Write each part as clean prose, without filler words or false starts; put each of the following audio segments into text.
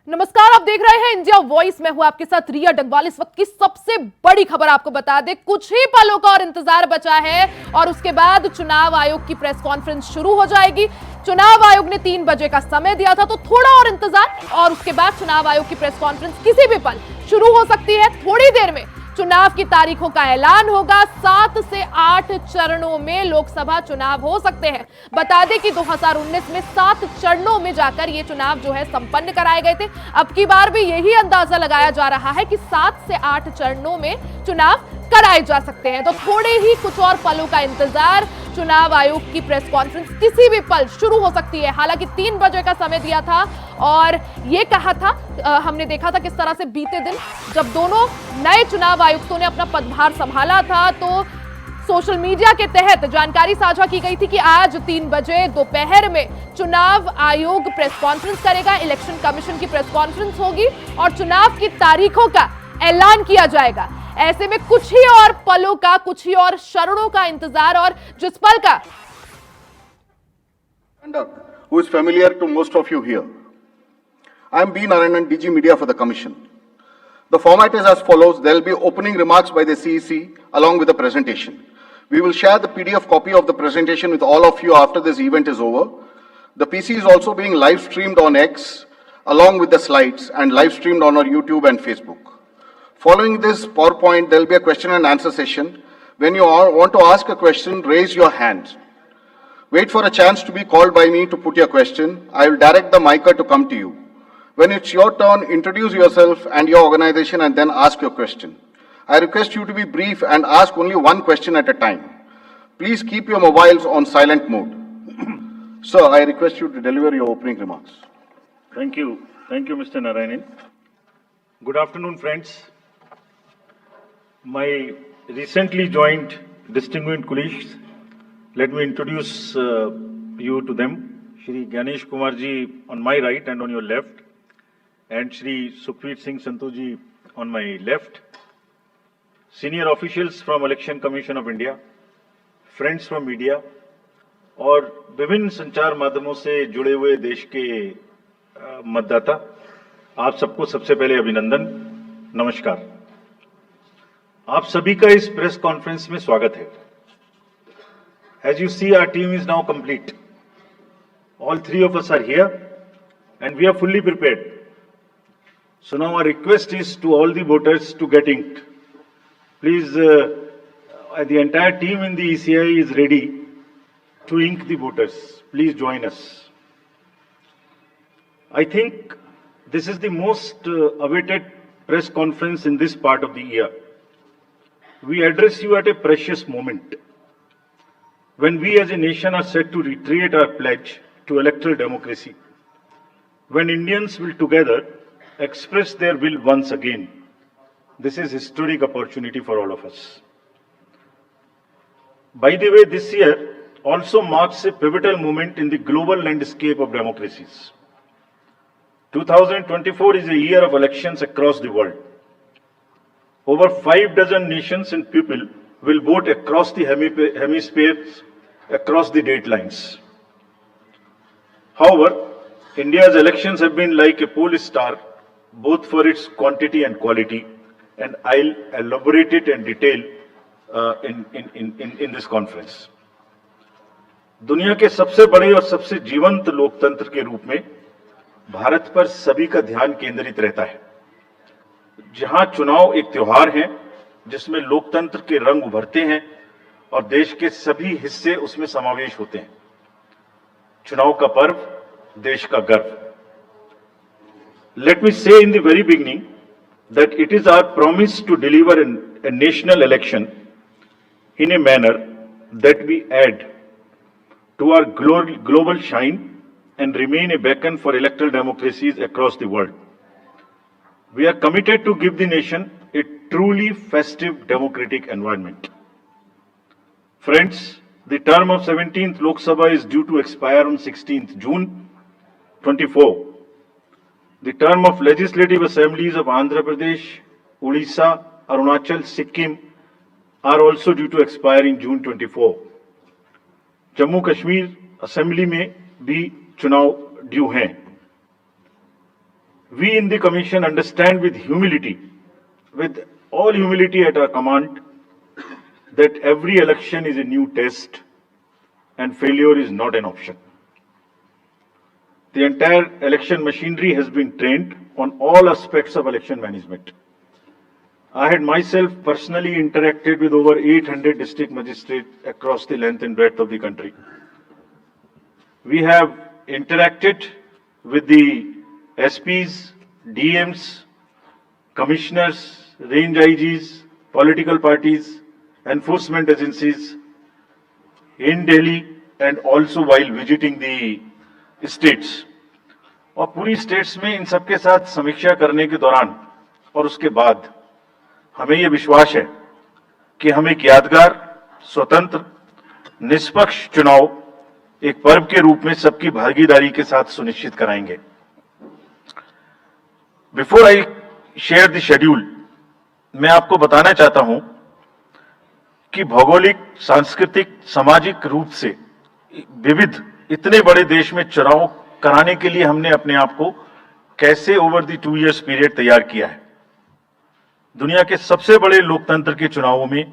नमस्कार, आप देख रहे हैं इंडिया वॉइस में हूं आपके साथ रिया डगवाल। इस वक्त की सबसे बड़ी खबर आपको बता दें, कुछ ही पलों का और इंतजार बचा है और उसके बाद चुनाव आयोग की प्रेस कॉन्फ्रेंस शुरू हो जाएगी। चुनाव आयोग ने 3 बजे का समय दिया था, तो थोड़ा और इंतजार और उसके बाद चुनाव आयोग की प्रेस कॉन्फ्रेंस किसी भी पल शुरू हो सकती है। थोड़ी देर में चुनाव की तारीखों का ऐलान होगा। 7 से 8 चरणों में लोकसभा चुनाव हो सकते हैं। बता दें कि 2019 में 7 चरणों में जाकर ये चुनाव जो है संपन्न कराए गए थे। अब की बार भी यही अंदाजा लगाया जा रहा है कि 7 से 8 चरणों में चुनाव कराए जा सकते हैं। तो थोड़े ही कुछ और पलों का इंतजार, चुनाव आयोग की प्रेस कॉन्फ्रेंस किसी भी पल शुरू हो सकती है। हालांकि 3 बजे का समय दिया था और ये कहा था, हमने देखा था किस तरह से बीते दिन जब दोनों नए चुनाव आयुक्तों ने अपना पदभार संभाला था, तो सोशल मीडिया के तहत जानकारी साझा की गई थी कि आज 3 बजे दोपहर में चुनाव आयोग प्रेस कॉन्फ्रेंस करेगा, इलेक्शन कमीशन की प्रेस कॉन्फ्रेंस होगी और चुनाव की तारीखों का ऐलान किया जाएगा। ऐसे में कुछ ही और पलों का, कुछ ही और क्षणों का इंतजार और जिस पल का who is familiar to most of you here. I am B. Narayanan, DG Media for the Commission. The format is as follows. There will be opening remarks by the CEC along with the presentation. We will share the PDF copy of the presentation with all of you after this event is over. The PC is also being live streamed on X along with the slides and live streamed on our YouTube and Facebook. Following this PowerPoint, there will be a question and answer session. When you want to ask a question, raise your hand. Wait for a chance to be called by me to put your question. I will direct the micer to come to you. When it's your turn, introduce yourself and your organization and then ask your question. I request you to be brief and ask only one question at a time. Please keep your mobiles on silent mode. Sir, I request you to deliver your opening remarks. Thank you, Mr. Narayanan. Good afternoon, friends. My recently joined distinguished colleagues, let me introduce you to them. Shri Ganesh Kumar ji on my right and on your left, and Shri Sukhveer Singh Santhu ji on my left. Senior officials from Election Commission of India, friends from media और विभिन्न संचार माध्यमों से जुड़े हुए देश के मतदाता, आप सबको सबसे पहले अभिनंदन, नमस्कार। आप सभी का इस प्रेस कॉन्फ्रेंस में स्वागत है। As you see, our team is now complete. All 3 of us are here and we are fully prepared. So now our request is to all the voters to get inked. Please, the entire team in the ECI is ready to ink the voters. Please join us. I think this is the most awaited press conference in this part of the year. We address you at a precious moment when we as a nation are set to reiterate our pledge to electoral democracy, when Indians will together express their will once again. This is a historic opportunity for all of us. By the way, this year also marks a pivotal moment in the global landscape of democracies. 2024 is a year of elections across the world. Over 5 dozen nations and people will vote across the hemispheres, across the date lines. However, India's elections have been like a pole star, both for its quantity and quality, and I'll elaborate it in detail in this conference. दुनिया के सबसे बड़े और सबसे जीवंत लोकतंत्र के रूप में भारत पर सभी का ध्यान केंद्रित रहता है। जहां चुनाव एक त्योहार है जिसमें लोकतंत्र के रंग उभरते हैं और देश के सभी हिस्से उसमें समावेश होते हैं। चुनाव का पर्व, देश का गर्व। Let me say in the very beginning that it is our promise to deliver a national election in a manner that we add to our global shine and remain a beacon for electoral democracies across the world. We are committed to give the nation a truly festive democratic environment. Friends, the term of 17th Lok Sabha is due to expire on 16th June 24. The term of legislative assemblies of Andhra Pradesh, Odisha, Arunachal, Sikkim are also due to expire in June 24. Jammu Kashmir assembly में भी चुनाव due हैं। We in the Commission understand with humility, with all humility at our command, that every election is a new test and failure is not an option. The entire election machinery has been trained on all aspects of election management. I had myself personally interacted with over 800 district magistrates across the length and breadth of the country. We have interacted with the SPs, DMs, commissioners, range IGs, political parties, enforcement agencies in Delhi and also while visiting the states. और पूरी states में इन सबके साथ समीक्षा करने के दौरान और उसके बाद हमें यह विश्वास है कि हम एक यादगार, स्वतंत्र, निष्पक्ष चुनाव एक पर्व के रूप में सबकी भागीदारी के साथ सुनिश्चित कराएंगे। Before I share the schedule, मैं आपको बताना चाहता हूं कि भौगोलिक, सांस्कृतिक, सामाजिक रूप से विविध इतने बड़े देश में चुनाव कराने के लिए हमने अपने आप को कैसे ओवर द 2 इयर्स पीरियड तैयार किया है। दुनिया के सबसे बड़े लोकतंत्र के चुनावों में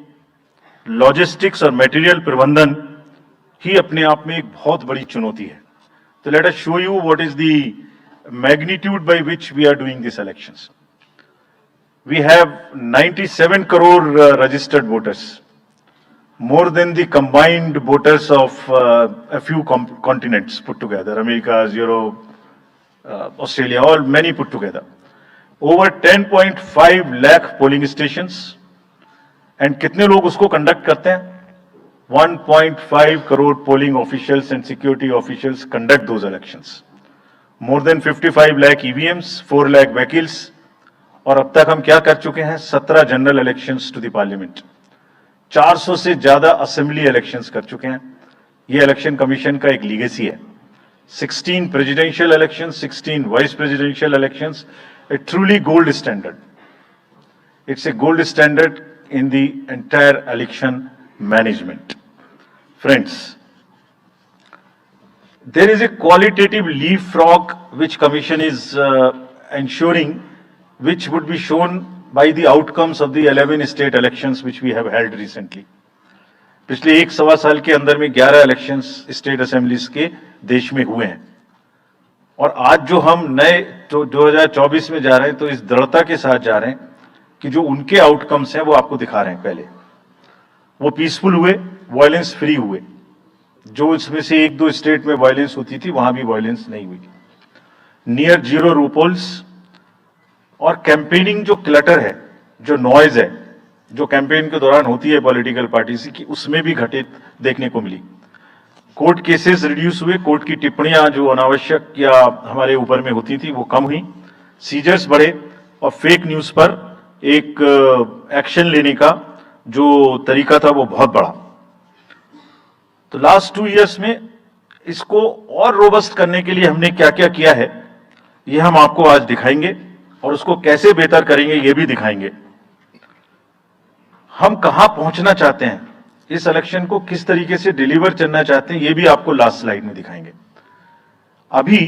लॉजिस्टिक्स और मटेरियल प्रबंधन ही अपने आप में एक बहुत बड़ी चुनौती है। तो let us show you what is the magnitude by which we are doing this elections. We have 97 crore registered voters, more than the combined voters of a few continents put together, Americas, Europe, Australia, all many put together. Over 10.5 lakh polling stations, and कितने लोग उसको conduct करते हैं? 1.5 crore polling officials and security officials conduct those elections. More than 55 lakh EVMs, 4 lakh vehicles, और अब तक हम क्या कर चुके हैं? 17 general elections to the parliament, 400 से ज्यादा असेंबली इलेक्शंस कर चुके हैं। ये इलेक्शन कमीशन का एक लीगेसी है। 16 presidential elections, 16 vice presidential elections, A truly gold standard. It's a gold standard in the entire election management. Friends, there is a qualitative leapfrog which commission is ensuring, which would be shown by the outcomes of the 11 state elections which we have held recently. पिछले 1-1.25 साल के अंदर में 11 elections state assemblies के देश में हुए हैं, और आज जो हम नए 2024 में जा रहे हैं तो इस दृढ़ता के साथ जा रहे हैं कि जो उनके आउटकम्स हैं वो आपको दिखा रहे हैं। पहले वो पीसफुल हुए, वायलेंस फ्री हुए। जो इसमें से 1-2 स्टेट में वायलेंस होती थी वहां भी वायलेंस नहीं हुई। नियर जीरो रूपोल्स, और कैंपेनिंग जो क्लटर है, जो नॉइज है, जो कैंपेन के दौरान होती है पॉलिटिकल पार्टीज की, उसमें भी घटित देखने को मिली। कोर्ट केसेस रिड्यूस हुए, कोर्ट की टिप्पणियां जो अनावश्यक या हमारे ऊपर में होती थी वो कम हुई, सीजर्स बढ़े, और फेक न्यूज पर एक एक्शन लेने का जो तरीका था वो बहुत बढ़ा। तो लास्ट 2 इयर्स में इसको और रोबस्ट करने के लिए हमने क्या क्या किया है ये हम आपको आज दिखाएंगे, और उसको कैसे बेहतर करेंगे ये भी दिखाएंगे। हम कहां पहुंचना चाहते हैं, इस इलेक्शन को किस तरीके से डिलीवर करना चाहते हैं, ये भी आपको लास्ट स्लाइड में दिखाएंगे। अभी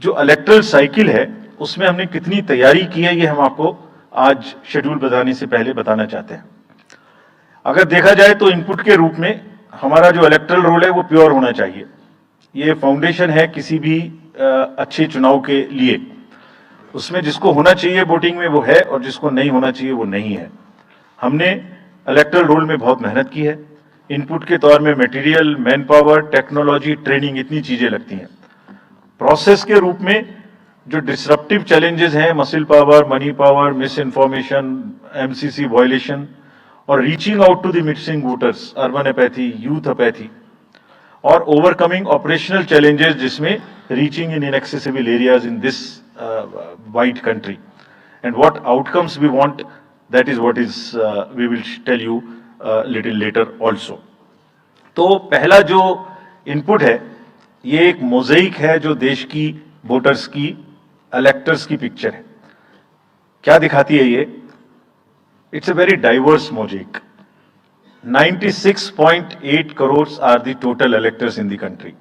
जो इलेक्टरल साइकिल है उसमें हमने कितनी तैयारी की है ये हम आपको आज शेड्यूल बताने से पहले बताना चाहते हैं। अगर देखा जाए तो इनपुट के रूप में हमारा जो इलेक्टरल रोल है वो प्योर होना चाहिए। ये फाउंडेशन है किसी भी अच्छे चुनाव के लिए। उसमें जिसको होना चाहिए वोटिंग में वो है, और जिसको नहीं होना चाहिए वो नहीं है। हमने इलेक्टरल रोल में बहुत मेहनत की है। इनपुट के तौर में material, manpower, technology, training, इतनी चीजें लगती हैं। प्रोसेस के रूप में जो डिसरप्टिव चैलेंजेस हैं, muscle power, money power, misinformation, MCC violation, और reaching out to the missing voters, urban apathy, youth apathy, और ओवरकमिंग ऑपरेशनल चैलेंजेस जिसमें reaching in inaccessible areas in this wide country, and what outcomes we want, that is what is we will tell you little later also. तो पहला जो input है ये एक mosaic है जो देश की वोटर्स की, इलेक्टर्स की पिक्चर है। क्या दिखाती है ये? It's a very diverse mosaic. 96.8 crores are the total electors in the country,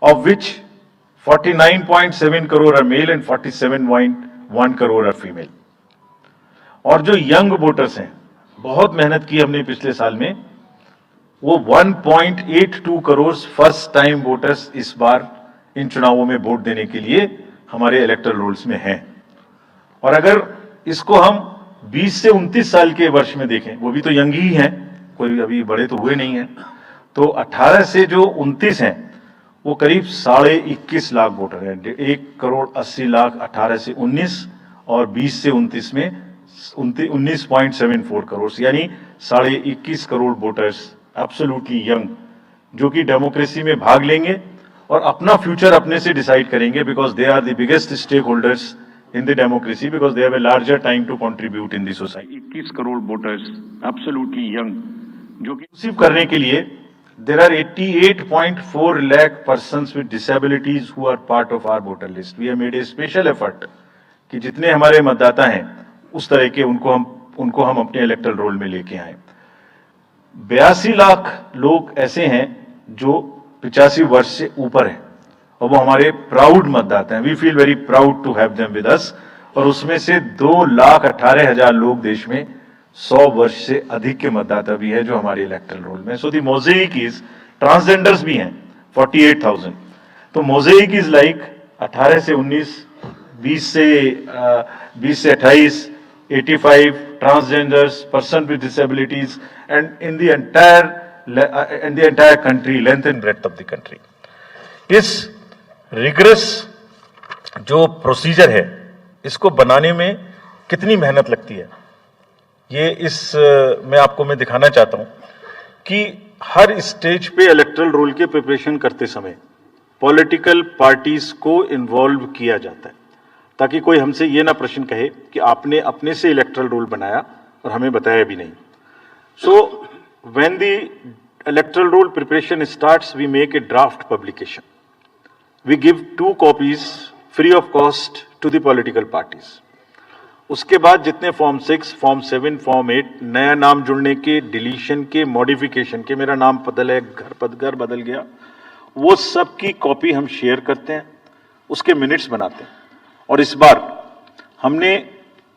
of which 49.7 crore are male and 47.1 crore are female. और जो यंग वोटर्स हैं, बहुत मेहनत की हमने पिछले साल में, वो 1.82 करोड़ फर्स्ट टाइम वोटर्स इस बार इन चुनावों में वोट देने के लिए हमारे इलेक्टोरल रोल्स में हैं। और अगर इसको हम 20 से 29 साल के वर्ष में देखें, वो भी तो यंग ही हैं, कोई अभी बड़े तो हुए नहीं हैं, तो 18 से जो 29 हैं वो करीब 21.5 लाख वोटर हैं। 1.80 करोड़ 18 से 19 और 20 से 29 में 19.74 करोड़, यानी 21.5 करोड़ वोटर्स एब्सोल्युटली यंग, जो कि डेमोक्रेसी में भाग लेंगे और अपना फ्यूचर अपने से डिसाइड करेंगे, because they are the biggest stake holders in the democracy, because they have a larger time to contribute in the society. 21 crore voters absolutely young, जो कि रिसीव करने के लिए there are 88.4 lakh persons with disabilities who are part of our voter list. We have made a special effort कि जितने हमारे मतदाता हैं उस तरह के उनको हम अपने इलेक्टोरल रोल में लेके आए। 82 लाख लोग ऐसे हैं जो 85 वर्ष से ऊपर हैं और वो हमारे प्राउड मतदाता हैं। We feel very proud to have them with us. और उसमें से 2,18,000 लोग देश में 100 वर्ष से अधिक के मतदाता भी है जो हमारे इलेक्टोरल रोल में। सो दी मोज़ेइक इज, ट्रांसजेंडर्स भी हैं 48,000। तो मोज़ेइक इज लाइक 18 से 19, 20 से 28, 85 transgenders, person with disabilities, and in the entire country, length and breadth of the country. इस रिगरस जो प्रोसीजर है, इसको बनाने में कितनी मेहनत लगती है, ये मैं दिखाना चाहता हूं कि हर स्टेज पे इलेक्टोरल रोल के प्रिपरेशन करते समय पॉलिटिकल पार्टीज को इन्वॉल्व किया जाता है, ताकि कोई हमसे ये ना प्रश्न कहे कि आपने अपने से इलेक्टोरल रोल बनाया और हमें बताया भी नहीं। So when the electoral roll preparation starts, we make a draft publication. We give 2 copies free of cost to the political parties. उसके बाद जितने फॉर्म 6, फॉर्म 7, फॉर्म 8, नया नाम जुड़ने के, डिलीशन के, मॉडिफिकेशन के, मेरा नाम बदल है, घर बदल गया, वो सब की कॉपी हम शेयर करते हैं, उसके मिनट्स बनाते हैं। और इस बार हमने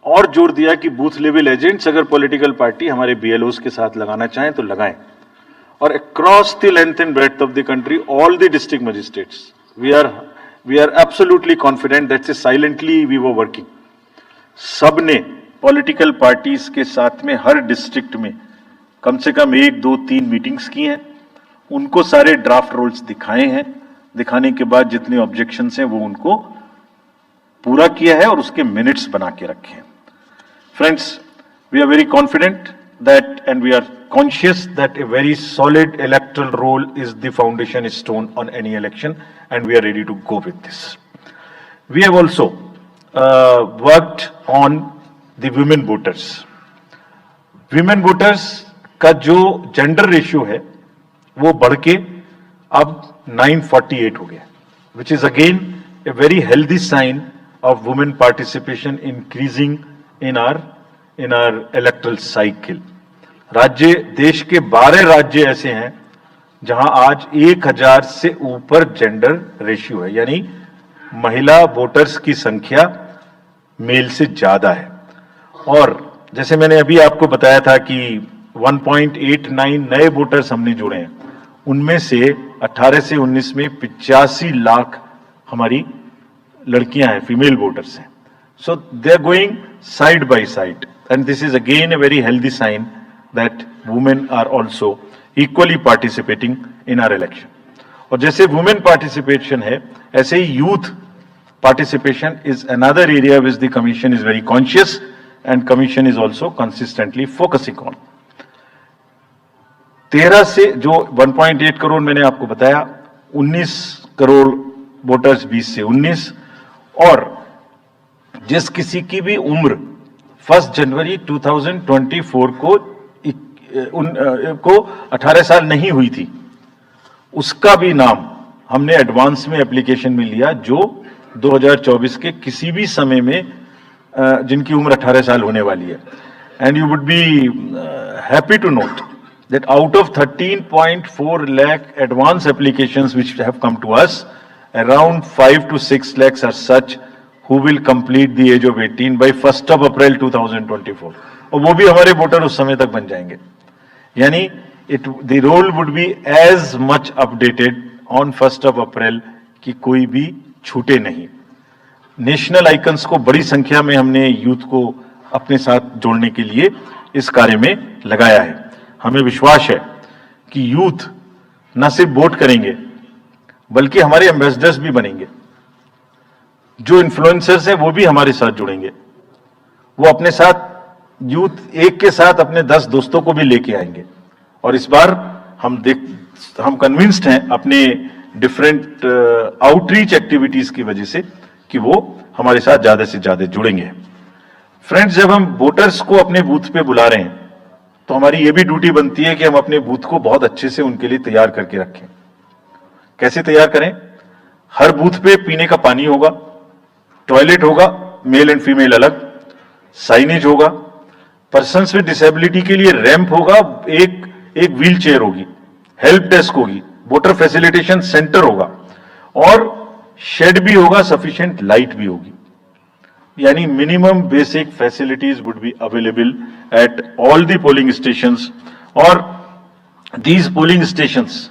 और जोर दिया कि बूथ लेवल एजेंट्स अगर पॉलिटिकल पार्टी हमारे BLOs के साथ लगाना चाहें तो लगाएं। और across the length and breadth of the country, all the district magistrates, we are absolutely confident that silently we were working. सबने पॉलिटिकल पार्टीज के साथ में हर डिस्ट्रिक्ट में कम से कम 1, 2, 3 मीटिंग्स की हैं, उनको सारे ड्राफ्ट रोल्स दिखाए हैं, दिखाने के बाद जितने ऑब्जेक्शंस हैं वो उनको पूरा किया है और उसके मिनट्स बना के रखे हैं। Friends, we are very confident that, and we are conscious that a very solid electoral roll is the foundation stone on any election, and we are ready to go with this. We have also worked on the women voters. Women voters का जो gender ratio है वो बढ़ के अब 948 हो गया, which is again a very healthy sign of women participation increasing in our electoral cycle. राज्य, देश के 12 राज्य ऐसे हैं जहां आज 1000 से ऊपर जेंडर रेशियो है, यानी महिला वोटर्स की संख्या मेल से ज्यादा है। और जैसे मैंने अभी आपको बताया था कि 1.89 नए वोटर्स हमने जोड़े हैं, उनमें से 18 से 19 में 85 लाख हमारी लड़कियां हैं, फीमेल वोटर्स हैं। So they are going side by side, and this is again a very healthy sign that women are also equally participating in our election. और जैसे women participation है, ऐसे ही youth participation is another area which the commission is very conscious and commission is also consistently focusing on. 13 से जो 1.8 करोड़ मैंने आपको बताया, 19 crore voters 20 से 19, और जिस किसी की भी उम्र 1 जनवरी 2024 को 18 साल नहीं हुई थी, उसका भी नाम हमने एडवांस में एप्लीकेशन में लिया, जो 2024 के किसी भी समय में जिनकी उम्र 18 साल होने वाली है। And you would be happy to note that out of 13.4 lakh advance applications which have come to us, around 5 to 6 lakhs are such who will complete the age of 18 by 1st of April 2024. और वो भी हमारे voter उस समय तक बन जाएंगे. यानी the roll would be as much updated on 1st of April कि कोई भी छूटे नहीं. नेशनल आइकन्स को बड़ी संख्या में हमने यूथ को अपने साथ जोड़ने के लिए इस कार्य में लगाया है. हमें विश्वास है कि यूथ न सिर्फ वोट करेंगे बल्कि हमारे एम्बेसडर्स भी बनेंगे. जो इन्फ्लुएंसर्स हैं वो भी हमारे साथ जुड़ेंगे. वो अपने साथ यूथ एक के साथ अपने 10 दोस्तों को भी लेके आएंगे. और इस बार हम कन्विंस्ड हैं अपने डिफरेंट आउटरीच एक्टिविटीज की वजह से कि वो हमारे साथ ज्यादा से ज्यादा जुड़ेंगे. फ्रेंड्स, जब हम वोटर्स को अपने बूथ पे बुला रहे हैं तो हमारी ये भी ड्यूटी बनती है कि हम अपने बूथ को बहुत अच्छे से उनके लिए तैयार करके रखें. कैसे तैयार करें? हर बूथ पे पीने का पानी होगा, टॉयलेट होगा, मेल एंड फीमेल अलग, साइनेज होगा, पर्सन्स विद डिसेबिलिटी के लिए रैंप होगा, एक व्हील चेयर होगी, हेल्प डेस्क होगी, वोटर फैसिलिटेशन सेंटर होगा और शेड भी होगा, सफिशिएंट लाइट भी होगी. यानी minimum basic facilities would be available at all the polling stations. और these polling stations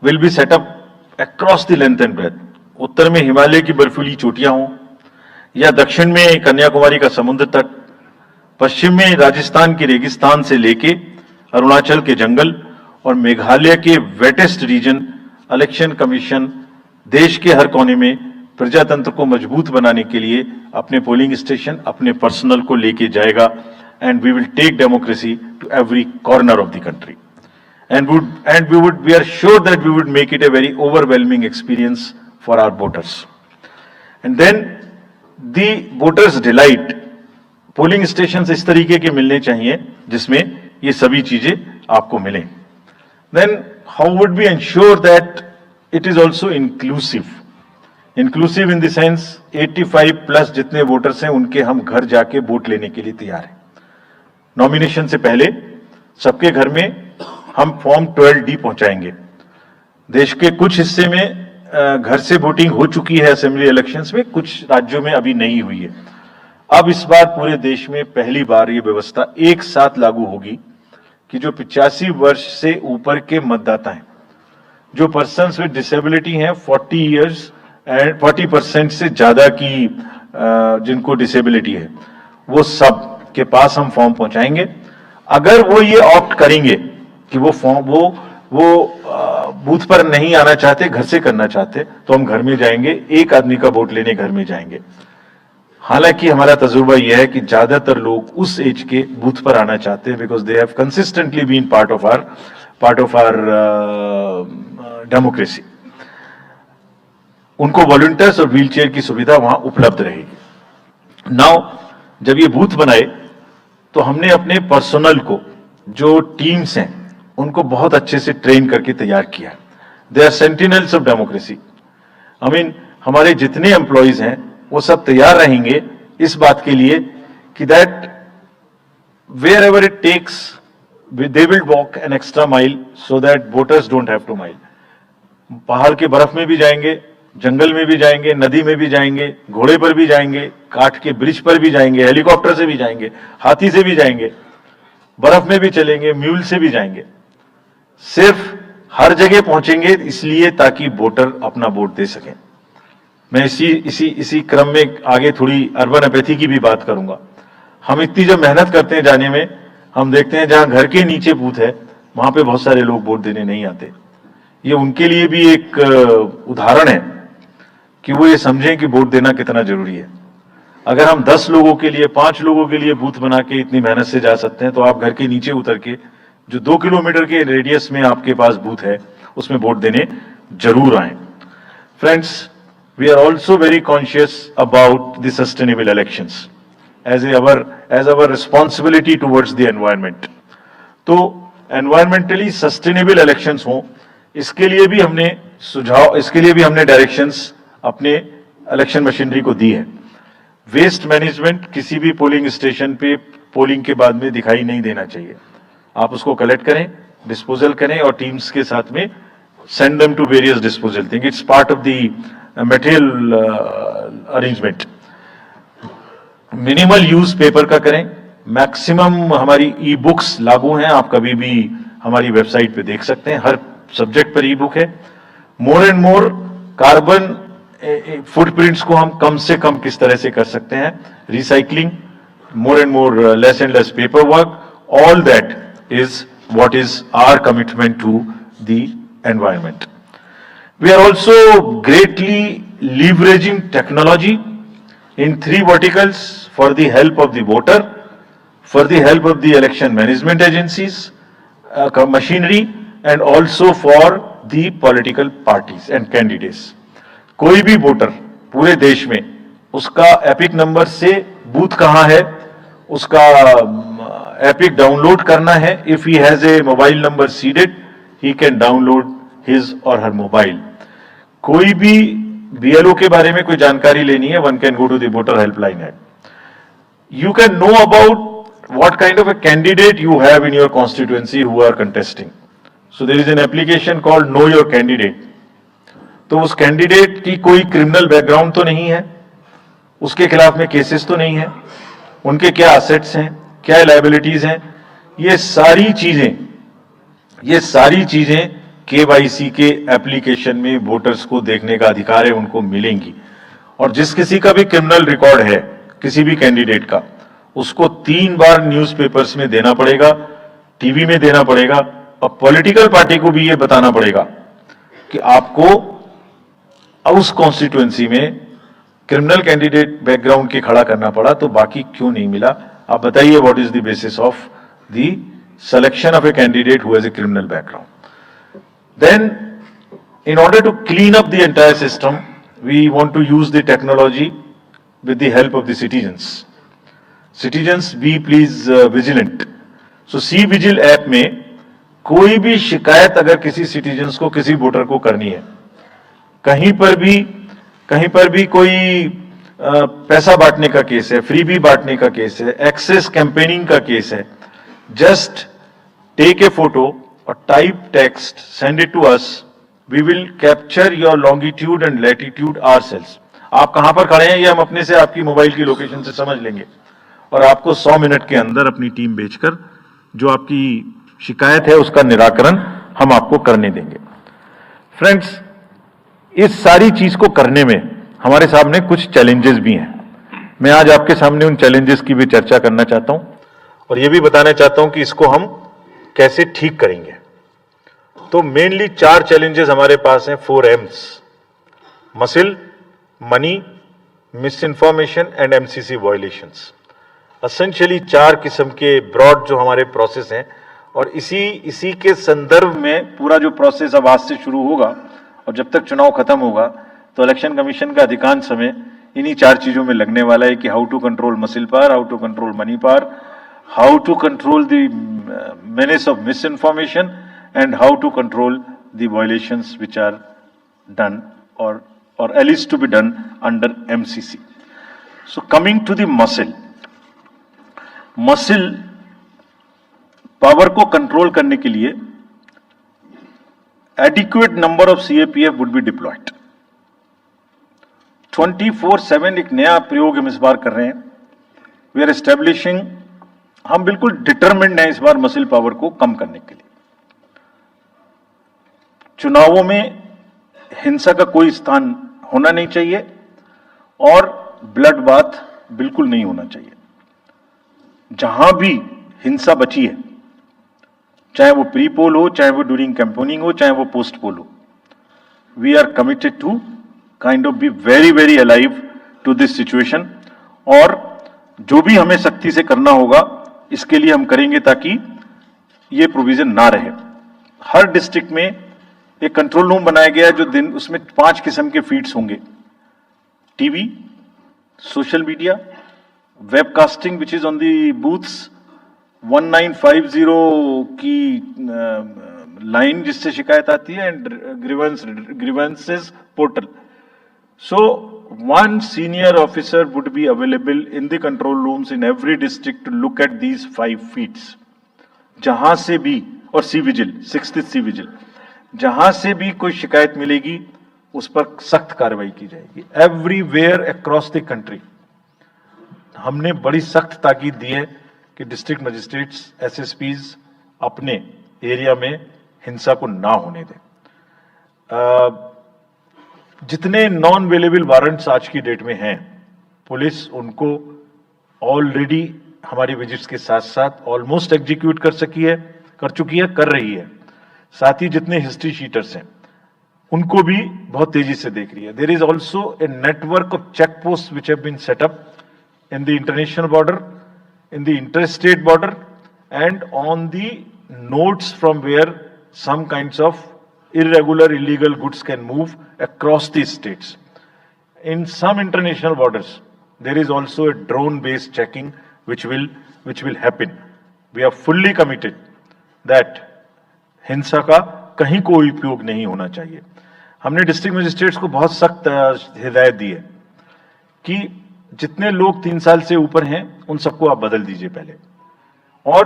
will be set up across the length and breadth. उत्तर में हिमालय की बर्फीली चोटियां हों या दक्षिण में कन्याकुमारी का समुद्र तट, पश्चिम में राजस्थान के रेगिस्तान से लेके अरुणाचल के जंगल और मेघालय के वेटेस्ट रीजन, इलेक्शन कमीशन देश के हर कोने में प्रजातंत्र को मजबूत बनाने के लिए अपने पोलिंग स्टेशन, अपने पर्सनल को लेके जाएगा. And we will take democracy to every corner of the country. We are sure that we would make it a very overwhelming experience for our voters. And then the voters delight. Polling station इस तरीके के मिलने चाहिए जिसमें ये सभी चीजें आपको मिलें. Then how would we ensure that it is also inclusive? Inclusive in the sense 85 plus जितने वोटर्स हैं उनके हम घर जाके वोट लेने के लिए तैयार हैं. नॉमिनेशन से पहले सबके घर में हम फॉर्म 12D पहुंचाएंगे. देश के कुछ हिस्से में घर से वोटिंग हो चुकी है असेंबली इलेक्शंस में, कुछ राज्यों में अभी नहीं हुई है. अब इस बार पूरे देश में पहली बार ये व्यवस्था एक साथ लागू होगी कि जो 85 वर्ष से ऊपर के मतदाता हैं, जो पर्सन्स विद डिसेबिलिटी हैं, 40 इयर्स एंड 40% से ज्यादा की जिनको डिसेबिलिटी है, वो सब के पास हम फॉर्म पहुंचाएंगे. अगर वो ये ऑप्ट करेंगे कि वो फॉर्म वो बूथ पर नहीं आना चाहते, घर से करना चाहते, तो हम घर में जाएंगे, एक आदमी का वोट लेने घर में जाएंगे. हालांकि हमारा तजुर्बा यह है कि ज्यादातर लोग उस एज के बूथ पर आना चाहते हैं because they have consistently been part of our democracy. उनको वॉलंटियर्स और व्हीलचेयर की सुविधा वहां उपलब्ध रहेगी. नाउ जब ये बूथ बनाए तो हमने अपने पर्सनल को, जो टीम्स हैं, उनको बहुत अच्छे से ट्रेन करके तैयार किया. They are sentinels of democracy. I mean हमारे जितने एम्प्लॉइज हैं वो सब तैयार रहेंगे इस बात के लिए कि that wherever it takes they will walk an extra mile so that voters don't have to mile. पहाड़ के बर्फ में भी जाएंगे, जंगल में भी जाएंगे, नदी में भी जाएंगे, घोड़े पर भी जाएंगे, काठ के ब्रिज पर भी जाएंगे, हेलीकॉप्टर से भी जाएंगे, हाथी से भी जाएंगे, बर्फ में भी चलेंगे, म्यूल से भी जाएंगे. सिर्फ हर जगह पहुंचेंगे इसलिए ताकि वोटर अपना वोट दे सकें. मैं इसी क्रम में आगे थोड़ी अर्बन एपैथी की भी बात करूंगा. हम इतनी जो मेहनत करते हैं जाने में, हम देखते हैं जहां घर के नीचे बूथ है वहां पे बहुत सारे लोग वोट देने नहीं आते. ये उनके लिए भी एक उदाहरण है कि वो ये समझें कि वोट देना कितना जरूरी है. अगर हम 10 लोगों के लिए, 5 लोगों के लिए बूथ बना के इतनी मेहनत से जा सकते हैं, तो आप घर के नीचे उतर के जो 2 किलोमीटर के रेडियस में आपके पास बूथ है उसमें वोट देने जरूर आए. Friends, we are also very conscious about the sustainable elections as our responsibility towards the environment. तो environmentally sustainable elections हो, इसके लिए भी हमने डायरेक्शंस अपने इलेक्शन मशीनरी को दी है. वेस्ट मैनेजमेंट किसी भी पोलिंग स्टेशन पे पोलिंग के बाद में दिखाई नहीं देना चाहिए. आप उसको कलेक्ट करें, डिस्पोजल करें और टीम्स के साथ में send them to various disposal thing. It's part of the material arrangement. Minimal use paper का करें, मैक्सिमम हमारी ई बुक्स लागू हैं, आप कभी भी हमारी वेबसाइट पे देख सकते हैं, हर सब्जेक्ट पर ई बुक है। More and more carbon footprints को हम कम से कम किस तरह से कर सकते हैं, recycling, more and more less and less paperwork, all that is what is our commitment to the environment. We are also greatly leveraging technology in 3 verticals for the help of the voter, for the help of the election management agencies, machinery, and also for the political parties and candidates. कोई भी voter पूरे देश में उसका epic number से booth कहां है, उसका एपिक डाउनलोड करना है। If he has a mobile number seeded, he can download his और हर मोबाइल। कोई भी बीएलओ के बारे में कोई जानकारी लेनी है, one can go to the voter helpline app. You can know about what kind of a candidate you have in your constituency who are contesting. So there is an application called know your candidate. तो उस candidate की कोई criminal background तो नहीं है, उसके खिलाफ में केसेस तो नहीं है, उनके क्या असेट्स हैं, क्या लायबिलिटीज हैं, ये सारी चीजें केवाईसी के एप्लीकेशन में वोटर्स को देखने का अधिकार है, उनको मिलेंगी। और जिस किसी का भी क्रिमिनल रिकॉर्ड है किसी भी कैंडिडेट का, उसको 3 बार न्यूज़पेपर्स में देना पड़ेगा, टीवी में देना पड़ेगा, और पॉलिटिकल पार्टी को भी ये बताना पड़ेगा कि आपको उस कॉन्स्टिट्यूएंसी में क्रिमिनल कैंडिडेट बैकग्राउंड के खड़ा करना पड़ा, तो बाकी क्यों नहीं मिला। आप बताइए, what is the basis of the selection of a candidate who has a criminal background. Then in order to clean up the entire system, we want to use the technology with the help of the citizens. Citizens, be please vigilant. So C-Vigil app में कोई भी शिकायत अगर किसी citizens को, किसी voter को करनी है, कहीं पर भी कोई पैसा बांटने का केस है, फ्रीबी बांटने का केस है, एक्सेस कैंपेनिंग का केस है, जस्ट टेक ए फोटो और type text, send it to us, we will capture your longitude and latitude ourselves. आप कहां पर खड़े हैं ये हम अपने से आपकी मोबाइल की लोकेशन से समझ लेंगे, और आपको 100 मिनट के अंदर अपनी टीम भेजकर जो आपकी शिकायत है उसका निराकरण हम आपको करने देंगे। फ्रेंड्स, इस सारी चीज को करने में हमारे सामने कुछ चैलेंजेस भी हैं। मैं आज आपके सामने उन चैलेंजेस की भी चर्चा करना चाहता हूं, और यह भी बताना चाहता हूं कि इसको हम कैसे ठीक करेंगे। तो मेनली 4 चैलेंजेस हमारे पास हैं, 4 M's: muscle, money, miss information and MCC violations. Essentially 4 किस्म के ब्रॉड जो हमारे प्रोसेस हैं, और इसी के संदर्भ में पूरा जो प्रोसेस अब आज से शुरू होगा और जब तक चुनाव खत्म होगा, तो इलेक्शन कमीशन का अधिकांश समय इन्हीं 4 चीजों में लगने वाला है कि how to control muscle power, how to control money power, how to control the menace of misinformation, and how to control the violations which are done or at least to be done under MCC. So coming to the muscle power को control करने के लिए adequate number of CAPF would be deployed. 24/7 एक नया प्रयोग हम इस बार कर रहे हैं। We are establishing, हम बिल्कुल डिटरमिन्ड हैं इस बार मसिल पावर को कम करने के लिए। चुनावों में हिंसा का कोई स्थान होना नहीं चाहिए, और ब्लड बाथ बिल्कुल नहीं होना चाहिए। जहां भी हिंसा बची है, चाहे वो प्री पोल हो, चाहे वो ड्यूरिंग कैंपेनिंग हो, चाहे वो पोस्ट पोल हो, we are committed to kind of be very very alive to this situation. और जो भी हमें सख्ती से करना होगा इसके लिए हम करेंगे, ताकि ये प्रोविजन ना रहे। हर डिस्ट्रिक्ट में एक कंट्रोल रूम बनाया गया है, जो दिन उसमें 5 किस्म के फीड्स होंगे: TV, social media, webcasting which is on the booths, 1950 की लाइन जिससे शिकायत आती है, and grievances portal. So one senior officer would be available in the control rooms in every district to look at these 5 feeds. जहां से भी, और C-Vigil, 6th C-Vigil, जहां से भी कोई शिकायत मिलेगी उस पर सख्त कार्रवाई की जाएगी। एवरीवेयर अक्रॉस द कंट्री हमने बड़ी सख्त ताकीद दी है कि डिस्ट्रिक्ट मजिस्ट्रेट्स, एसएसपीज अपने एरिया में हिंसा को ना होने दें। जितने नॉन अवेलेबल वारंट्स आज की डेट में हैं, पुलिस उनको ऑलरेडी हमारी विजिट्स के साथ साथ ऑलमोस्ट एग्जीक्यूट कर चुकी है, कर रही है। साथ ही जितने हिस्ट्री शीटर्स हैं उनको भी बहुत तेजी से देख रही है। There is also a network of check post which have been set up in the international border, in the interstate border, and on the nodes from where some kinds of irregular, illegal goods can move across the states. In some international borders, there is also a drone-based checking which will happen. We are fully committed that हिंसा का कहीं कोई उपयोग नहीं होना चाहिए। हमने district magistrates को बहुत सख्त हिदायत दी है कि जितने लोग 3 साल से ऊपर हैं उन सबको आप बदल दीजिए पहले, और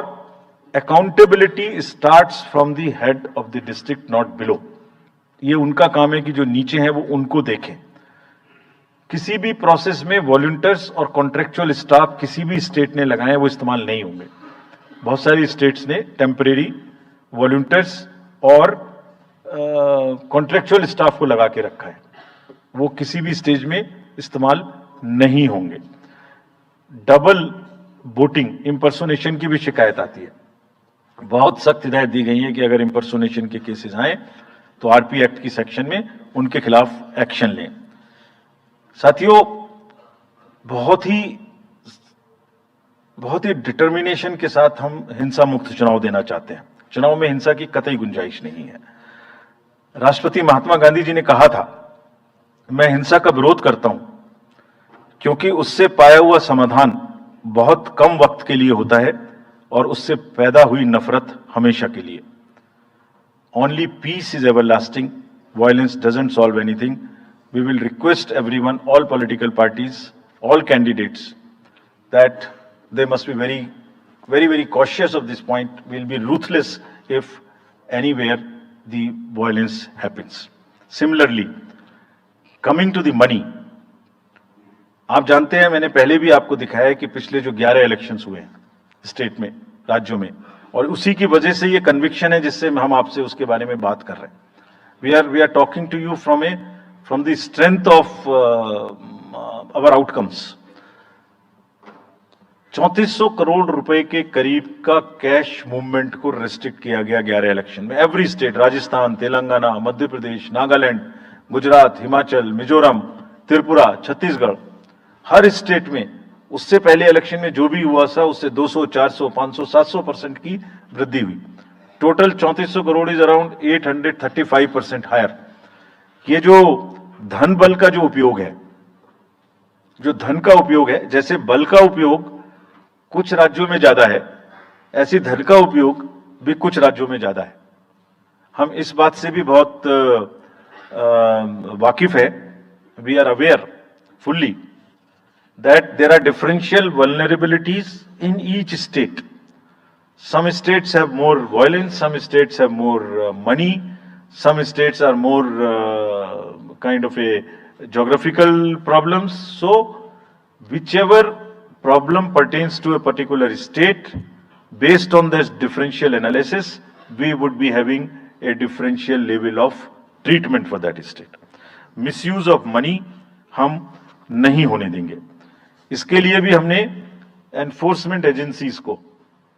accountability starts from the head of the district, not below. ये उनका काम है कि जो नीचे हैं वो उनको देखें। किसी भी प्रोसेस में वॉलंटियर्स और कॉन्ट्रेक्चुअल स्टाफ किसी भी स्टेट ने लगाए वो इस्तेमाल नहीं होंगे। बहुत सारी स्टेट्स ने टेम्परेरी वॉलंटियर्स और कॉन्ट्रेक्चुअल स्टाफ को लगा के रखा है, वो किसी भी स्टेज में इस्तेमाल नहीं होंगे। डबल वोटिंग, इंपर्सोनेशन की भी शिकायत आती है। बहुत सख्त हिदायत दी गई है कि अगर इंपर्सोनेशन के केसेस आए तो आरपी एक्ट की सेक्शन में उनके खिलाफ एक्शन लें। साथियों, बहुत ही डिटर्मिनेशन के साथ हम हिंसा मुक्त चुनाव देना चाहते हैं। चुनाव में हिंसा की कतई गुंजाइश नहीं है। राष्ट्रपति महात्मा गांधी जी ने कहा था, मैं हिंसा का विरोध करता हूं क्योंकि उससे पाया हुआ समाधान बहुत कम वक्त के लिए होता है और उससे पैदा हुई नफरत हमेशा के लिए। Only peace is everlasting, violence doesn't solve anything. We will request everyone, all political parties, all candidates, that they must be very cautious of this point. We'll be ruthless if anywhere the violence happens. Similarly, coming to the money, आप जानते हैं, मैंने पहले भी आपको दिखाया है कि पिछले जो 11 इलेक्शंस हुए हैं स्टेट में, राज्यों में, और उसी की वजह से ये कन्विक्शन है जिससे हम आपसे उसके बारे में बात कर रहे हैं। We are talking to you from the strength of our outcomes. 3400 crore रुपए के करीब का कैश मूवमेंट को रेस्ट्रिक्ट किया गया 11 इलेक्शन में। एवरी स्टेट, राजस्थान, तेलंगाना, मध्य प्रदेश, नागालैंड, गुजरात, हिमाचल, मिजोरम, त्रिपुरा, छत्तीसगढ़, हर स्टेट में उससे पहले इलेक्शन में जो भी हुआ था उससे 200, 400, 500, 700% की वृद्धि हुई। Total 3400 crore is around 835% higher. ये जो धन बल का जो उपयोग है, जो धन का उपयोग है, जैसे बल का उपयोग कुछ राज्यों में ज्यादा है, ऐसी धन का उपयोग भी कुछ राज्यों में ज्यादा है। हम इस बात से भी बहुत वाकिफ है। We are aware fully that there are differential vulnerabilities in each state. Some states have more violence, some states have more money, some states are more kind of a geographical problems. So whichever problem pertains to a particular state, based on this differential analysis, we would be having a differential level of treatment for that state. Misuse of money हम नहीं होने देंगे। इसके लिए भी हमने enforcement agencies को,